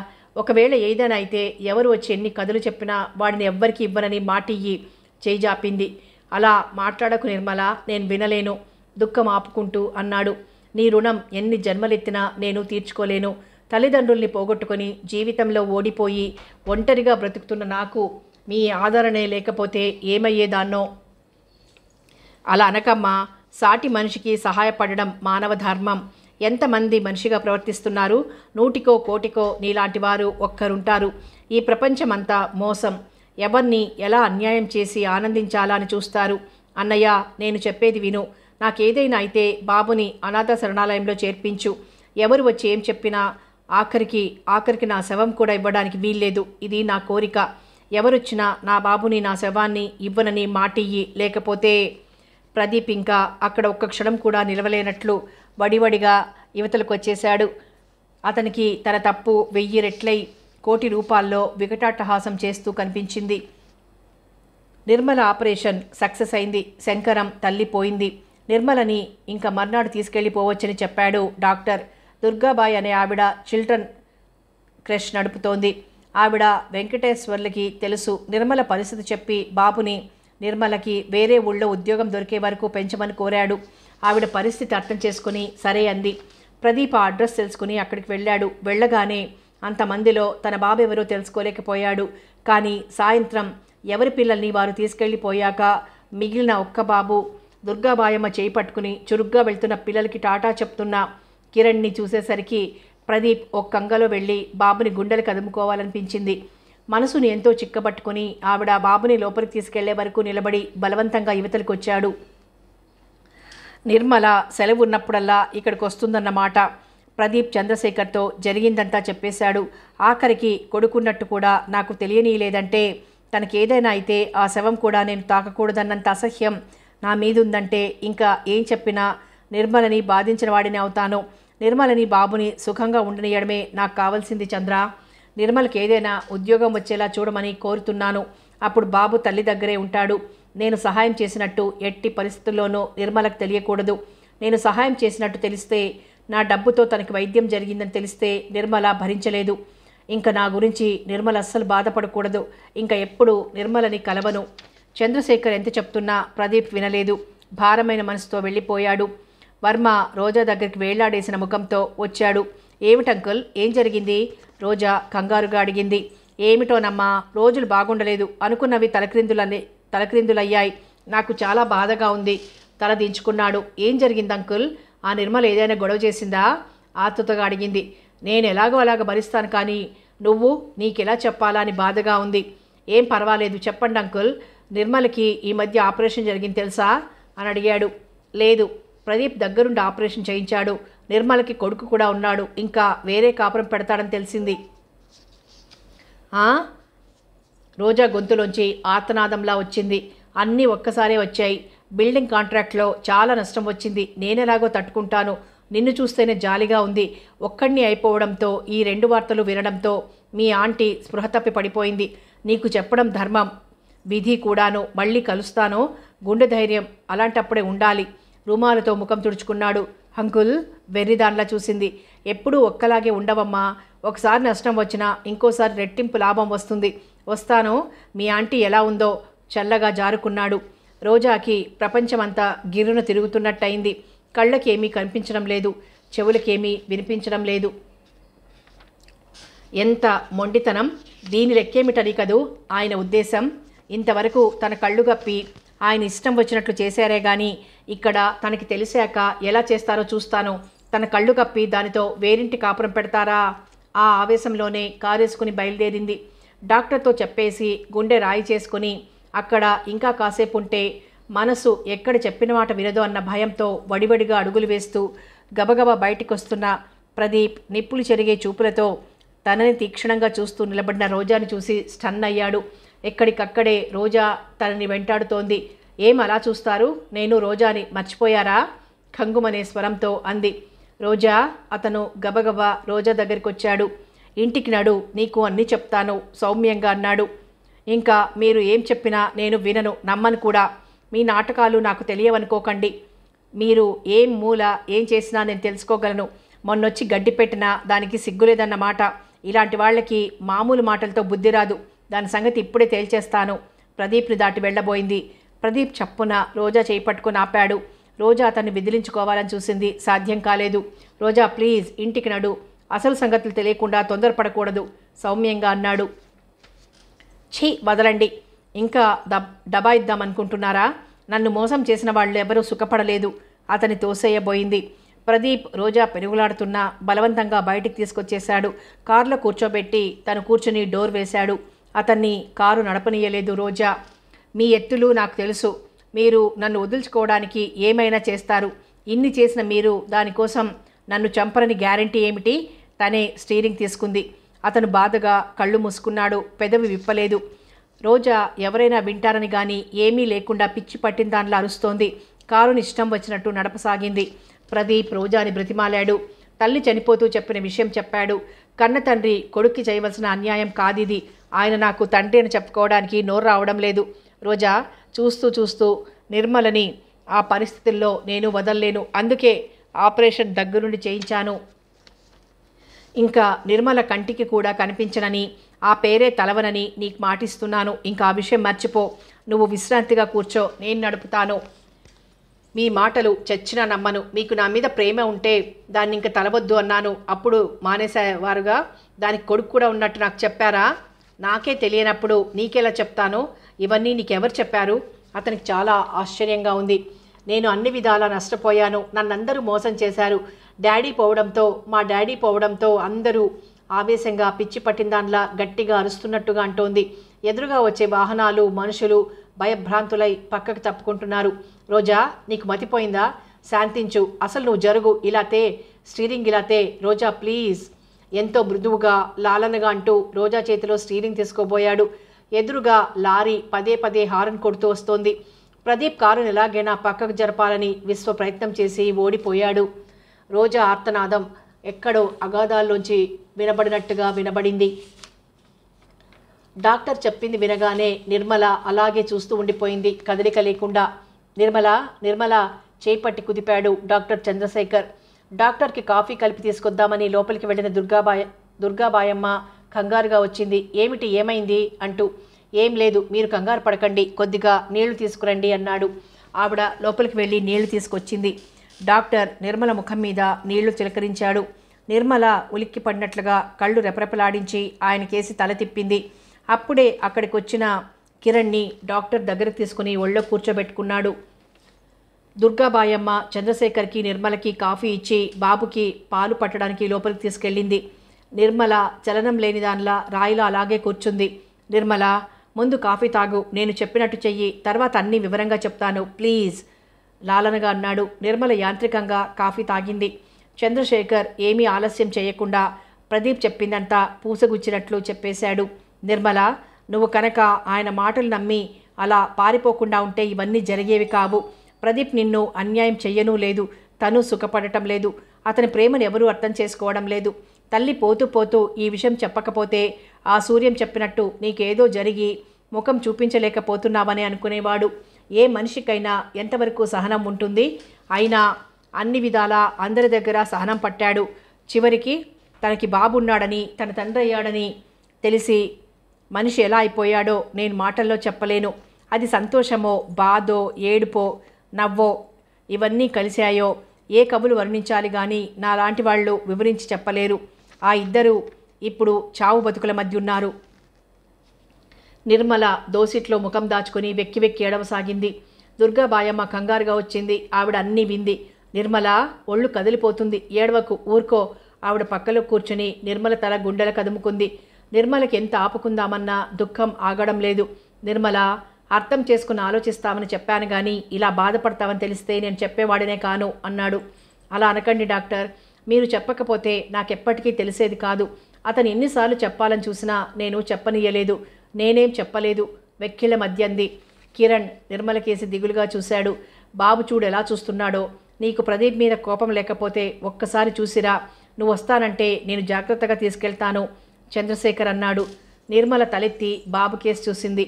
Speaker 1: ఒకవేళ ఏదైనా అయితే ఎవరు వచ్చి ఎన్ని కథలు చెప్పినా వాడిని ఎవ్వరికి ఇవ్వనని మాటియ్యి చేయి జాపింది. అలా మాట్లాడకు నిర్మల, నేను వినలేను దుఃఖం ఆపుకుంటూ అన్నాడు. నీ రుణం ఎన్ని జన్మలెత్తినా నేను తీర్చుకోలేను. తల్లిదండ్రుల్ని పోగొట్టుకొని జీవితంలో ఓడిపోయి ఒంటరిగా బ్రతుకుతున్న నాకు మీ ఆదరణే లేకపోతే ఏమయ్యేదాన్నో. అలా అనకమ్మా. సాటి మనిషికి సహాయపడడం మానవ ధర్మం. ఎంతమంది మనిషిగా ప్రవర్తిస్తున్నారు? 100కో 1,00,000కో నీలాంటి వారు ఒక్కరుంటారు. ఈ ప్రపంచమంతా మోసం. ఎవరిని ఎలా అన్యాయం చేసి ఆనందించాలా అని చూస్తారు. అన్నయ్య, నేను చెప్పేది విను. నాకేదైనా అయితే బాబుని అనాథ శరణాలయంలో చేర్పించు. ఎవరు వచ్చి ఏం చెప్పినా ఆఖరికి నా శవం కూడా ఇవ్వడానికి వీల్లేదు. ఇది నా కోరిక. ఎవరొచ్చినా నా బాబుని, నా శవాన్ని ఇవ్వనని మాటియ్యి. లేకపోతే ప్రదీప్ ఇంకా అక్కడ ఒక్క క్షణం కూడా నిలవలేనట్లు వడివడిగా యువతలకు వచ్చేశాడు. అతనికి తన తప్పు 1000 రెట్లై 1,00,00,000 రూపాల్లో వికటాట్టహాసం చేస్తూ కనిపించింది. నిర్మల ఆపరేషన్ సక్సెస్ అయింది. శంకరం తల్లి పోయింది. నిర్మలని ఇంకా మర్నాడు తీసుకెళ్లిపోవచ్చని చెప్పాడు డాక్టర్. దుర్గాబాయ్ అనే ఆవిడ చిల్డ్రన్ క్రష్ నడుపుతోంది. ఆవిడ వెంకటేశ్వర్లకి తెలుసు. నిర్మల పరిస్థితి చెప్పి బాబుని నిర్మలకి వేరే ఊళ్ళో ఉద్యోగం దొరికే వరకు పెంచమని కోరాడు. ఆవిడ పరిస్థితి అర్థం చేసుకుని సరే అంది. ప్రదీప్ ఆ అడ్రస్ తెలుసుకుని అక్కడికి వెళ్ళాడు. వెళ్ళగానే అంతమందిలో తన బాబు ఎవరో తెలుసుకోలేకపోయాడు. కానీ సాయంత్రం ఎవరి పిల్లల్ని వారు తీసుకెళ్ళిపోయాక మిగిలిన ఒక్క బాబు దుర్గాబాయమ్మ చేయి పట్టుకుని చురుగ్గా వెళ్తున్న పిల్లలకి టాటా చెప్తున్న కిరణ్ని చూసేసరికి ప్రదీప్ ఒక్కంగలో వెళ్ళి బాబుని గుండెలు కదుముకోవాలనిపించింది. మనసుని ఎంతో చిక్కబట్టుకుని ఆవిడ బాబుని లోపలికి తీసుకెళ్లే వరకు నిలబడి బలవంతంగా యువతలకు వచ్చాడు. నిర్మల సెలవు ఉన్నప్పుడల్లా ఇక్కడికి వస్తుందన్నమాట. ప్రదీప్ చంద్రశేఖర్తో జరిగిందంతా చెప్పేశాడు. ఆఖరికి కొడుకున్నట్టు కూడా నాకు తెలియనీయలేదంటే తనకేదైనా అయితే ఆ శవం కూడా నేను తాకకూడదన్నంత అసహ్యం నా మీదుందంటే ఇంకా ఏం చెప్పినా నిర్మలని బాధించిన వాడిని అవుతాను. నిర్మలని బాబుని సుఖంగా ఉండనియడమే నాకు కావాల్సింది చంద్ర. నిర్మలకి ఏదైనా ఉద్యోగం వచ్చేలా చూడమని కోరుతున్నాను. అప్పుడు బాబు తల్లి దగ్గరే ఉంటాడు. నేను సహాయం చేసినట్టు ఎట్టి పరిస్థితుల్లోనూ నిర్మలకు తెలియకూడదు. నేను సహాయం చేసినట్టు తెలిస్తే, నా డబ్బుతో తనకి వైద్యం జరిగిందని తెలిస్తే నిర్మల భరించలేదు. ఇంకా నా గురించి నిర్మల అస్సలు బాధపడకూడదు. ఇంకా ఎప్పుడు నిర్మలని కలవను. చంద్రశేఖర్ ఎంత చెప్తున్నా ప్రదీప్ వినలేదు. భారమైన మనసుతో వెళ్ళిపోయాడు. వర్మ రోజా దగ్గరికి వేళ్లాడేసిన ముఖంతో వచ్చాడు. ఏమిటంకుల్, ఏం జరిగింది? రోజా కంగారుగా అడిగింది. ఏమిటోనమ్మా, రోజులు బాగుండలేదు. అనుకున్నవి తలక్రిందులయ్యాయి. నాకు చాలా బాధగా ఉంది. తల దించుకున్నాడు. ఏం జరిగింది అంకుల్? ఆ నిర్మల ఏదైనా గొడవ చేసిందా? ఆతృతగా అడిగింది. నేను ఎలాగో అలాగ భరిస్తాను, కానీ నువ్వు నీకెలా చెప్పాలా అని బాధగా ఉంది. ఏం పర్వాలేదు చెప్పండి అంకుల్, నిర్మలకి ఈ మధ్య ఆపరేషన్ జరిగింది తెలుసా అని అడిగాడు. లేదు, ప్రదీప్ దగ్గరుండి ఆపరేషన్ చేయించాడు. నిర్మలకి కొడుకు కూడా ఉన్నాడు. ఇంకా వేరే కాపురం పెడతాడని తెలిసింది. రోజా గొంతులోంచి ఆర్తనాదంలా వచ్చింది. అన్నీ ఒక్కసారే వచ్చాయి. బిల్డింగ్ కాంట్రాక్ట్లో చాలా నష్టం వచ్చింది. నేనెలాగో తట్టుకుంటాను. నిన్ను చూస్తేనే జాలిగా ఉంది. ఒక్కడిని అయిపోవడంతో ఈ 2 వార్తలు వినడంతో మీ ఆంటీ స్పృహ తప్పి పడిపోయింది. నీకు చెప్పడం ధర్మం, విధి కూడాను. మళ్ళీ కలుస్తాను. గుండె ధైర్యం అలాంటప్పుడే ఉండాలి. రుమాలతో ముఖం తుడుచుకున్నాడు. అంకుల్ వెర్రిదాన్లా చూసింది. ఎప్పుడూ ఒక్కలాగే ఉండవమ్మా. ఒకసారి నష్టం వచ్చినా ఇంకోసారి రెట్టింపు లాభం వస్తుంది. వస్తాను. మీ ఆంటీ ఎలా ఉందో చల్లగా జారుకున్నాడు. రోజాకి ప్రపంచమంతా గిర్రున తిరుగుతున్నట్టయింది. కళ్ళకేమీ కనిపించడం లేదు, చెవులకేమీ వినిపించడం లేదు. ఎంత మొండితనం! దీని లెక్కేమిటని కదూ ఆయన ఉద్దేశం. ఇంతవరకు తన కళ్ళు గప్పి ఆయన ఇష్టం వచ్చినట్లు చేశారే గాని ఇక్కడ తనకి తెలిసాక ఎలా చేస్తారో చూస్తాను. తన కళ్ళు కప్పి దానితో వేరింటి కాపురం పెడతారా? ఆ ఆవేశంలోనే కారేసుకుని బయలుదేరింది. డాక్టర్తో చెప్పేసి గుండె రాయి చేసుకుని అక్కడ ఇంకా కాసేపు ఉంటే మనసు ఎక్కడ చెప్పిన మాట వినదో అన్న భయంతో వడివడిగా అడుగులు వేస్తూ గబగబా బయటికి వస్తున్న ప్రదీప్ నిప్పులు చెరిగే చూపులతో తనని తీక్షణంగా చూస్తూ నిలబడిన రోజాని చూసి స్టన్ అయ్యాడు. ఎక్కడికక్కడే రోజా తనని వెంటాడుతోంది. ఏం అలా చూస్తారు? నేను రోజాని మర్చిపోయారా? ఖంగుమనే స్వరంతో అంది రోజా. అతను గబగబా రోజా దగ్గరికి వచ్చాడు. ఇంటికి నడు, నీకు అన్నీ చెప్తాను సౌమ్యంగా అన్నాడు. ఇంకా మీరు ఏం చెప్పినా నేను వినను, నమ్మను కూడా. మీ నాటకాలు నాకు తెలియవనుకోకండి. మీరు ఏం మూల ఏం చేసినా నేను తెలుసుకోగలను. మొన్నొచ్చి గడ్డి పెట్టినా దానికి సిగ్గులేదన్నమాట. ఇలాంటి వాళ్ళకి మామూలు మాటలతో బుద్ధి రాదు. దాని సంగతి ఇప్పుడే తేల్చేస్తాను. ప్రదీప్ని దాటి వెళ్ళబోయింది. ప్రదీప్ చప్పున రోజా చేయి పట్టుకుని ఆపాడు. రోజా అతన్ని బెదిరించుకోవాలని చూసింది. సాధ్యం కాలేదు. రోజా ప్లీజ్ ఇంటికి నడు. అసలు సంగతులు తెలియకుండా తొందరపడకూడదు సౌమ్యంగా అన్నాడు. ఛీ వదలండి. ఇంకా డబాయిద్దామనుకుంటున్నారా? నన్ను మోసం చేసిన వాళ్ళు ఎవరూ సుఖపడలేదు. అతని తోసేయబోయింది. ప్రదీప్ రోజా పెరుగులాడుతున్నా బలవంతంగా బయటికి తీసుకొచ్చేశాడు. కారులో కూర్చోబెట్టి తను కూర్చుని డోర్ వేశాడు. అతన్ని కారు నడపనీయలేదు రోజా. మీ ఎత్తులు నాకు తెలుసు. మీరు నన్ను వదులుచుకోవడానికి ఏమైనా చేస్తారు. ఇన్ని చేసిన మీరు దానికోసం నన్ను చంపరని గ్యారంటీ ఏమిటి? తనే స్టీరింగ్ తీసుకుంది. అతను బాధగా కళ్ళు మూసుకున్నాడు. పెదవి విప్పలేదు. రోజా ఎవరైనా వింటారని గాని ఏమీ లేకుండా పిచ్చి పట్టిన దానిలా అరుస్తోంది. కారుని ఇష్టం వచ్చినట్టు నడపసాగింది. ప్రదీప్ రోజాని బ్రతిమాలాడు. తల్లి చనిపోతూ చెప్పిన విషయం చెప్పాడు. కన్న తండ్రి కొడుక్కి చేయవలసిన అన్యాయం కాదిది. ఆయన నాకు తండ్రి అని చెప్పుకోవడానికి నోరు రావడం లేదు. రోజా చూస్తూ చూస్తూ నిర్మలని ఆ పరిస్థితుల్లో నేను వదల్లేను. అందుకే ఆపరేషన్ దగ్గరుండి చేయించాను. ఇంకా నిర్మల కంటికి కూడా కనిపించనని, ఆ పేరే తలవనని నీకు మాటిస్తున్నాను. ఇంకా ఆ విషయం మర్చిపో. నువ్వు విశ్రాంతిగా కూర్చో, నేను నడుపుతాను. మీ మాటలు చచ్చినా నమ్మను. మీకు నా మీద ప్రేమ ఉంటే దాన్ని ఇంక తలవద్దు అన్నాను. అప్పుడు మానేసేవారుగా. దానికి కొడుకు కూడా ఉన్నట్టు నాకు చెప్పారా? నాకే తెలియనప్పుడు నీకెలా చెప్తాను? ఇవన్నీ నీకెవరు చెప్పారు? అతనికి చాలా ఆశ్చర్యంగా ఉంది. నేను అన్ని విధాలా నష్టపోయాను. నన్నందరూ మోసం చేశారు. మా డాడీ పోవడంతో అందరూ ఆవేశంగా పిచ్చి పట్టిన దానిలా గట్టిగా అరుస్తున్నట్టుగా అంటోంది. ఎదురుగా వచ్చే వాహనాలు, మనుషులు భయభ్రాంతులై పక్కకు తప్పుకుంటున్నారు. రోజా నీకు మతిపోయిందా? శాంతించు. అసలు నువ్వు జరుగు. ఇలాతే స్టీరింగ్ ఇలాతే. రోజా ప్లీజ్. ఎంతో మృదువుగా లాలనగా అంటూ రోజా చేతిలో స్టీరింగ్ తీసుకోబోయాడు. ఎదురుగా లారీ పదే పదే హారన్ కొడుతూ వస్తోంది. ప్రదీప్ కారును ఎలాగైనా పక్కకు జరపాలని విశ్వ ప్రయత్నం చేసి ఓడిపోయాడు. రోజా ఆర్తనాదం ఎక్కడో అగాధాల్లోంచి వినబడినట్టుగా వినబడింది. డాక్టర్ చెప్పింది వినగానే నిర్మల అలాగే చూస్తూ ఉండిపోయింది, కదలిక లేకుండా. నిర్మల చేపట్టి కుదిపాడు డాక్టర్ చంద్రశేఖర్. డాక్టర్కి కాఫీ కలిపి తీసుకొద్దామని లోపలికి వెళ్ళిన దుర్గాబాయమ్మ కంగారుగా వచ్చింది. ఏమైంది అంటూ. ఏం లేదు, మీరు కంగారు పడకండి, కొద్దిగా నీళ్లు తీసుకురండి అన్నాడు. ఆవిడ లోపలికి వెళ్ళి నీళ్లు తీసుకొచ్చింది. డాక్టర్ నిర్మల ముఖం మీద నీళ్లు చిలకరించాడు. నిర్మల ఉలిక్కి పడినట్లుగా కళ్ళు రెపరెపలాడించి ఆయన కేసి తల తిప్పింది. అప్పుడే అక్కడికి వచ్చిన కిరణ్ని డాక్టర్ దగ్గరకు తీసుకుని ఒళ్ళో కూర్చోబెట్టుకున్నాడు. దుర్గాబాయమ్మ చంద్రశేఖర్కి నిర్మలకి కాఫీ ఇచ్చి బాబుకి పాలు పట్టడానికి లోపలికి తీసుకెళ్ళింది. నిర్మల చలనం లేని దానిలా రాయిలా అలాగే కూర్చుంది. నిర్మల, ముందు కాఫీ తాగు, నేను చెప్పినట్టు చెయ్యి, తర్వాత అన్నీ వివరంగా చెప్తాను ప్లీజ్ లాలనగా అన్నాడు. నిర్మల యాంత్రికంగా కాఫీ తాగింది. చంద్రశేఖర్ ఏమీ ఆలస్యం చేయకుండా ప్రదీప్ చెప్పిందంతా పూసగుచ్చినట్లు చెప్పేశాడు. నిర్మల, నువ్వు కనుక ఆయన మాటలు నమ్మి అలా పారిపోకుండా ఉంటే ఇవన్నీ జరిగేవి కావు. ప్రదీప్ నిన్ను అన్యాయం చెయ్యనూ లేదు, తను సుఖపడటం లేదు, అతని ప్రేమను ఎవరూ అర్థం చేసుకోవడం లేదు. తల్లి పోతూ పోతూ ఈ విషయం చెప్పకపోతే ఆ సూర్యం చెప్పినట్టు నీకేదో జరిగి ముఖం చూపించలేకపోతున్నావని అనుకునేవాడు. ఏ మనిషికైనా ఎంతవరకు సహనం ఉంటుంది? అయినా అన్ని విధాలా అందరి దగ్గర సహనం పట్టాడు. చివరికి తనకి బాబున్నాడని, తన తండ్రి అయ్యాడని తెలిసి మనిషి ఎలా అయిపోయాడో నేను మాటల్లో చెప్పలేను. అది సంతోషమో, బాధో, ఏడుపో, నవ్వో ఇవన్నీ కలిశాయో ఏ కవులు వర్ణించాలి కానీ నాలాంటి వాళ్ళు వివరించి చెప్పలేరు. ఆ ఇద్దరు ఇప్పుడు చావు బతుకుల మధ్య ఉన్నారు. నిర్మల దోసిట్లో ముఖం దాచుకుని వెక్కి వెక్కి ఏడవసాగింది. దుర్గాబాయమ్మ కంగారుగా వచ్చింది. ఆవిడ అన్నీ వింది. నిర్మల, ఒళ్ళు కదిలిపోతుంది, ఏడవకు, ఊరుకో. ఆవిడ పక్కలో కూర్చుని నిర్మల తల గుండెల కదుముకుంది. నిర్మలకి ఎంత ఆపుకుందామన్నా దుఃఖం ఆగడం లేదు. నిర్మల, అర్థం చేసుకుని ఆలోచిస్తామని చెప్పాను కానీ ఇలా బాధపడతామని తెలిస్తే నేను చెప్పేవాడినే కాను అన్నాడు. అలా అనకండి డాక్టర్, మీరు చెప్పకపోతే నాకెప్పటికీ తెలిసేది కాదు. అతను ఎన్నిసార్లు చెప్పాలని చూసినా నేను చెప్పనీయలేదు. నేనేం చెప్పలేదు, వెక్కిళ్ళ మధ్య అంది. కిరణ్ నిర్మల కేసి దిగులుగా చూశాడు. బాబు చూడు ఎలా చూస్తున్నాడో. నీకు ప్రదీప్ మీద కోపం లేకపోతే ఒక్కసారి చూసిరా, నువ్వు వస్తానంటే నేను జాగ్రత్తగా తీసుకెళ్తాను చంద్రశేఖర్ అన్నాడు. నిర్మల తలెత్తి బాబు కేసు చూసింది.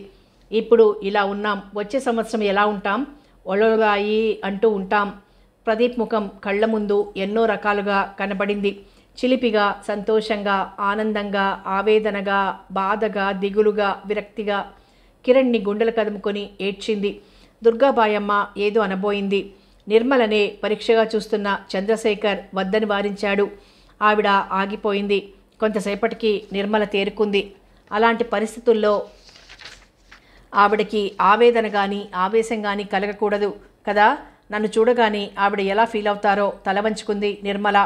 Speaker 1: ఇప్పుడు ఇలా ఉన్నాం, వచ్చే సంవత్సరం ఎలా ఉంటాం? ఒళొళాయి అంటూ ఉంటాం. ప్రదీప్ ముఖం కళ్ళ ముందు ఎన్నో రకాలుగా కనబడింది. చిలిపిగా, సంతోషంగా, ఆనందంగా, ఆవేదనగా, బాధగా, దిగులుగా, విరక్తిగా. కిరణ్ని గుండెలు కదుముకొని ఏడ్చింది. దుర్గాబాయమ్మ ఏదో అనబోయింది. నిర్మలనే పరీక్షగా చూస్తున్న చంద్రశేఖర్ వద్దని వారించాడు. ఆవిడ ఆగిపోయింది. కొంతసేపటికి నిర్మల తేరుకుంది. అలాంటి పరిస్థితుల్లో ఆవిడకి ఆవేదన కానీ ఆవేశం కానీ కలగకూడదు కదా. నన్ను చూడగానే ఆవిడ ఎలా ఫీల్ అవుతారో తల వంచుకుంది నిర్మల.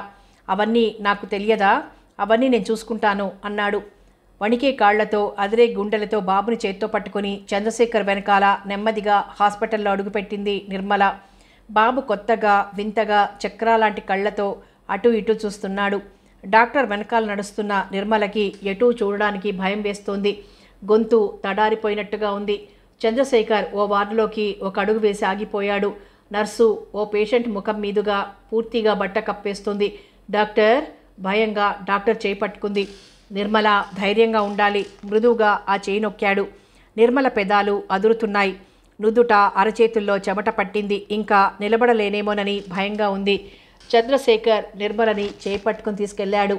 Speaker 1: అవన్నీ నాకు తెలియదా? అవన్నీ నేను చూసుకుంటాను అన్నాడు. వణికే కాళ్లతో అదిరే గుండెలతో బాబుని చేత్తో పట్టుకుని చంద్రశేఖర్ వెనకాల నెమ్మదిగా హాస్పిటల్లో అడుగుపెట్టింది నిర్మల. బాబు కొత్తగా, వింతగా, చక్రాలాంటి కళ్లతో అటు ఇటు చూస్తున్నాడు. డాక్టర్ వెనకాల నడుస్తున్న నిర్మలకి ఎటూ చూడడానికి భయం వేస్తోంది. గొంతు తడారిపోయినట్టుగా ఉంది. చంద్రశేఖర్ ఓ వార్డులోకి ఒక అడుగు వేసి ఆగిపోయాడు. నర్సు ఓ పేషెంట్ ముఖం మీదుగా పూర్తిగా బట్ట కప్పేస్తుంది. డాక్టర్ భయంగా డాక్టర్ చేయి పట్టుకుంది. నిర్మల ధైర్యంగా ఉండాలి. మృదువుగా ఆ చేయి నొక్కాడు. నిర్మల పెదాలు అదురుతున్నాయి. నుదుట అరచేతుల్లో చెమట పట్టింది. ఇంకా నిలబడలేనేమోనని భయంగా ఉంది. చంద్రశేఖర్ నిర్మలని చేయి పట్టుకుని తీసుకెళ్లాడు.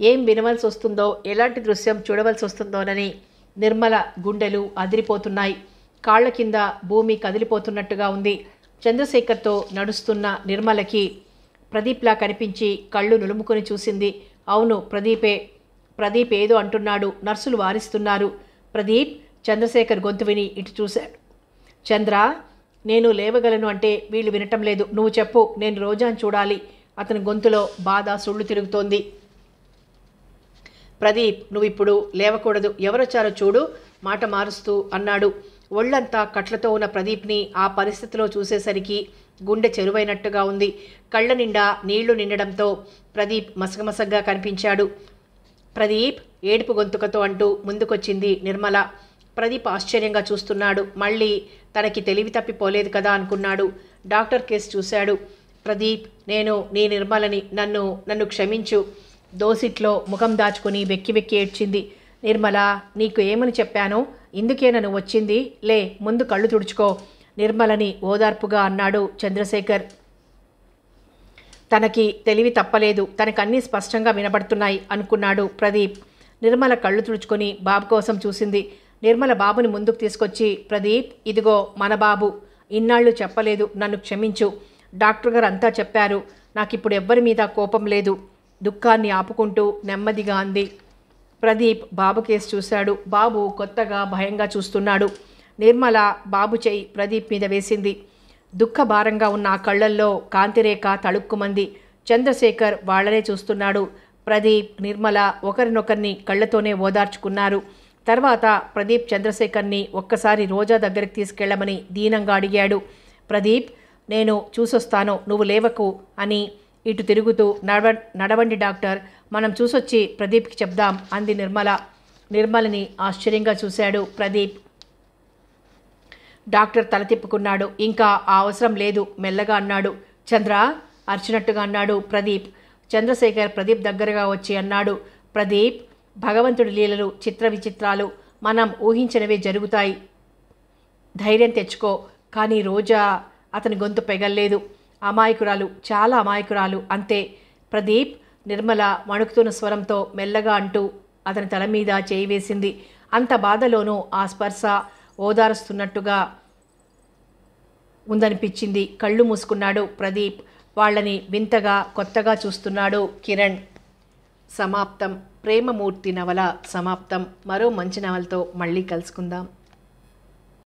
Speaker 1: ఏం వినవలసి వస్తుందో, ఎలాంటి దృశ్యం చూడవలసి వస్తుందోనని నిర్మల గుండెలు అదిరిపోతున్నాయి. కాళ్ల కింద భూమి కదిలిపోతున్నట్టుగా ఉంది. చంద్రశేఖర్తో నడుస్తున్న నిర్మలకి ప్రదీప్లా కనిపించి కళ్ళు నులుముకొని చూసింది. అవును, ప్రదీపే. ప్రదీప్ ఏదో అంటున్నాడు. నర్సులు వారిస్తున్నారు. ప్రదీప్ చంద్రశేఖర్ గొంతు విని ఇటు చూశాడు. చంద్ర, నేను లేవగలను అంటే వీళ్ళు వినటం లేదు. నువ్వు చెప్పు, నేను రోజాను చూడాలి. అతని గొంతులో బాధ సుళ్ళు తిరుగుతోంది. ప్రదీప్, నువ్వు ఇప్పుడు లేవకూడదు. ఎవరొచ్చారో చూడు మాట మారుస్తూ అన్నాడు. ఒళ్లంతా కట్లతో ఉన్న ప్రదీప్ని ఆ పరిస్థితిలో చూసేసరికి గుండె చెరువైనట్టుగా ఉంది. కళ్ళ నిండా నీళ్లు నిండడంతో ప్రదీప్ మసగమసగ్గా కనిపించాడు. ప్రదీప్ ఏడుపు గొంతుకతో అంటూ ముందుకొచ్చింది నిర్మల. ప్రదీప్ ఆశ్చర్యంగా చూస్తున్నాడు. మళ్ళీ తనకి తెలివి తప్పిపోలేదు కదా అనుకున్నాడు. డాక్టర్ కేసు చూశాడు. ప్రదీప్, నేను నీ నిర్మలని, నన్ను క్షమించు. దోసిట్లో ముఖం దాచుకుని వెక్కి వెక్కి ఏడ్చింది. నిర్మల, నీకు ఏమని చెప్పానో? ఇందుకే నన్ను వచ్చింది. లే, ముందు కళ్ళు తుడుచుకో నిర్మలని ఓదార్పుగా అన్నాడు చంద్రశేఖర్. తనకి తెలివి తప్పలేదు, తనకన్నీ స్పష్టంగా వినబడుతున్నాయి అనుకున్నాడు ప్రదీప్. నిర్మల కళ్ళు తుడుచుకొని బాబు కోసం చూసింది. నిర్మల బాబుని ముందుకు తీసుకొచ్చి, ప్రదీప్, ఇదిగో మన బాబు. ఇన్నాళ్ళు చెప్పలేదు, నన్ను క్షమించు. డాక్టర్ గారు అంతా చెప్పారు. నాకిప్పుడు ఎవ్వరి మీద కోపం లేదు. దుఃఖాన్ని ఆపుకుంటూ నెమ్మదిగా అంది. ప్రదీప్ బాబు కేసు చూశాడు. బాబు కొత్తగా భయంగా చూస్తున్నాడు. నిర్మల బాబు చేయి ప్రదీప్ మీద వేసింది. దుఃఖభారంగా ఉన్న ఆ కళ్ళల్లో కాంతిరేఖ తళుక్కుమంది. చంద్రశేఖర్ వాళ్లనే చూస్తున్నాడు. ప్రదీప్ నిర్మల ఒకరినొకరిని కళ్ళతోనే ఓదార్చుకున్నారు. తర్వాత ప్రదీప్ చంద్రశేఖర్ని ఒక్కసారి రోజా దగ్గరికి తీసుకెళ్లమని దీనంగా అడిగాడు. ప్రదీప్, నేను చూసొస్తాను, నువ్వు లేవకు అని ఇటు తిరుగుతూ నడవండి డాక్టర్, మనం చూసొచ్చి ప్రదీప్కి చెప్దాం అంది నిర్మల. నిర్మలని ఆశ్చర్యంగా చూశాడు ప్రదీప్. డాక్టర్ తల తిప్పుకున్నాడు. ఇంకా ఆ అవసరం లేదు మెల్లగా అన్నాడు. చంద్ర అర్చినట్టుగా అన్నాడు ప్రదీప్. చంద్రశేఖర్ ప్రదీప్ దగ్గరగా వచ్చి అన్నాడు. ప్రదీప్, భగవంతుడి లీలలు చిత్ర విచిత్రాలు, మనం ఊహించినవే జరుగుతాయి, ధైర్యం తెచ్చుకో. కానీ రోజా అతని గొంతు పెగల్లేదు. అమాయకురాలు, చాలా అమాయకురాలు, అంతే. ప్రదీప్, నిర్మల వణుకుతున్న స్వరంతో మెల్లగా అంటూ అతని తల మీద చేయి వేసింది. అంత బాధలోనూ ఆ స్పర్శ ఓదారుస్తున్నట్టుగా ఉందనిపించింది. కళ్ళు మూసుకున్నాడు ప్రదీప్. వాళ్ళని వింతగా కొత్తగా చూస్తున్నాడు కిరణ్. సమాప్తం. ప్రేమమూర్తి నవల సమాప్తం. మరో మంచి నవలతో మళ్ళీ కలుసుకుందాం.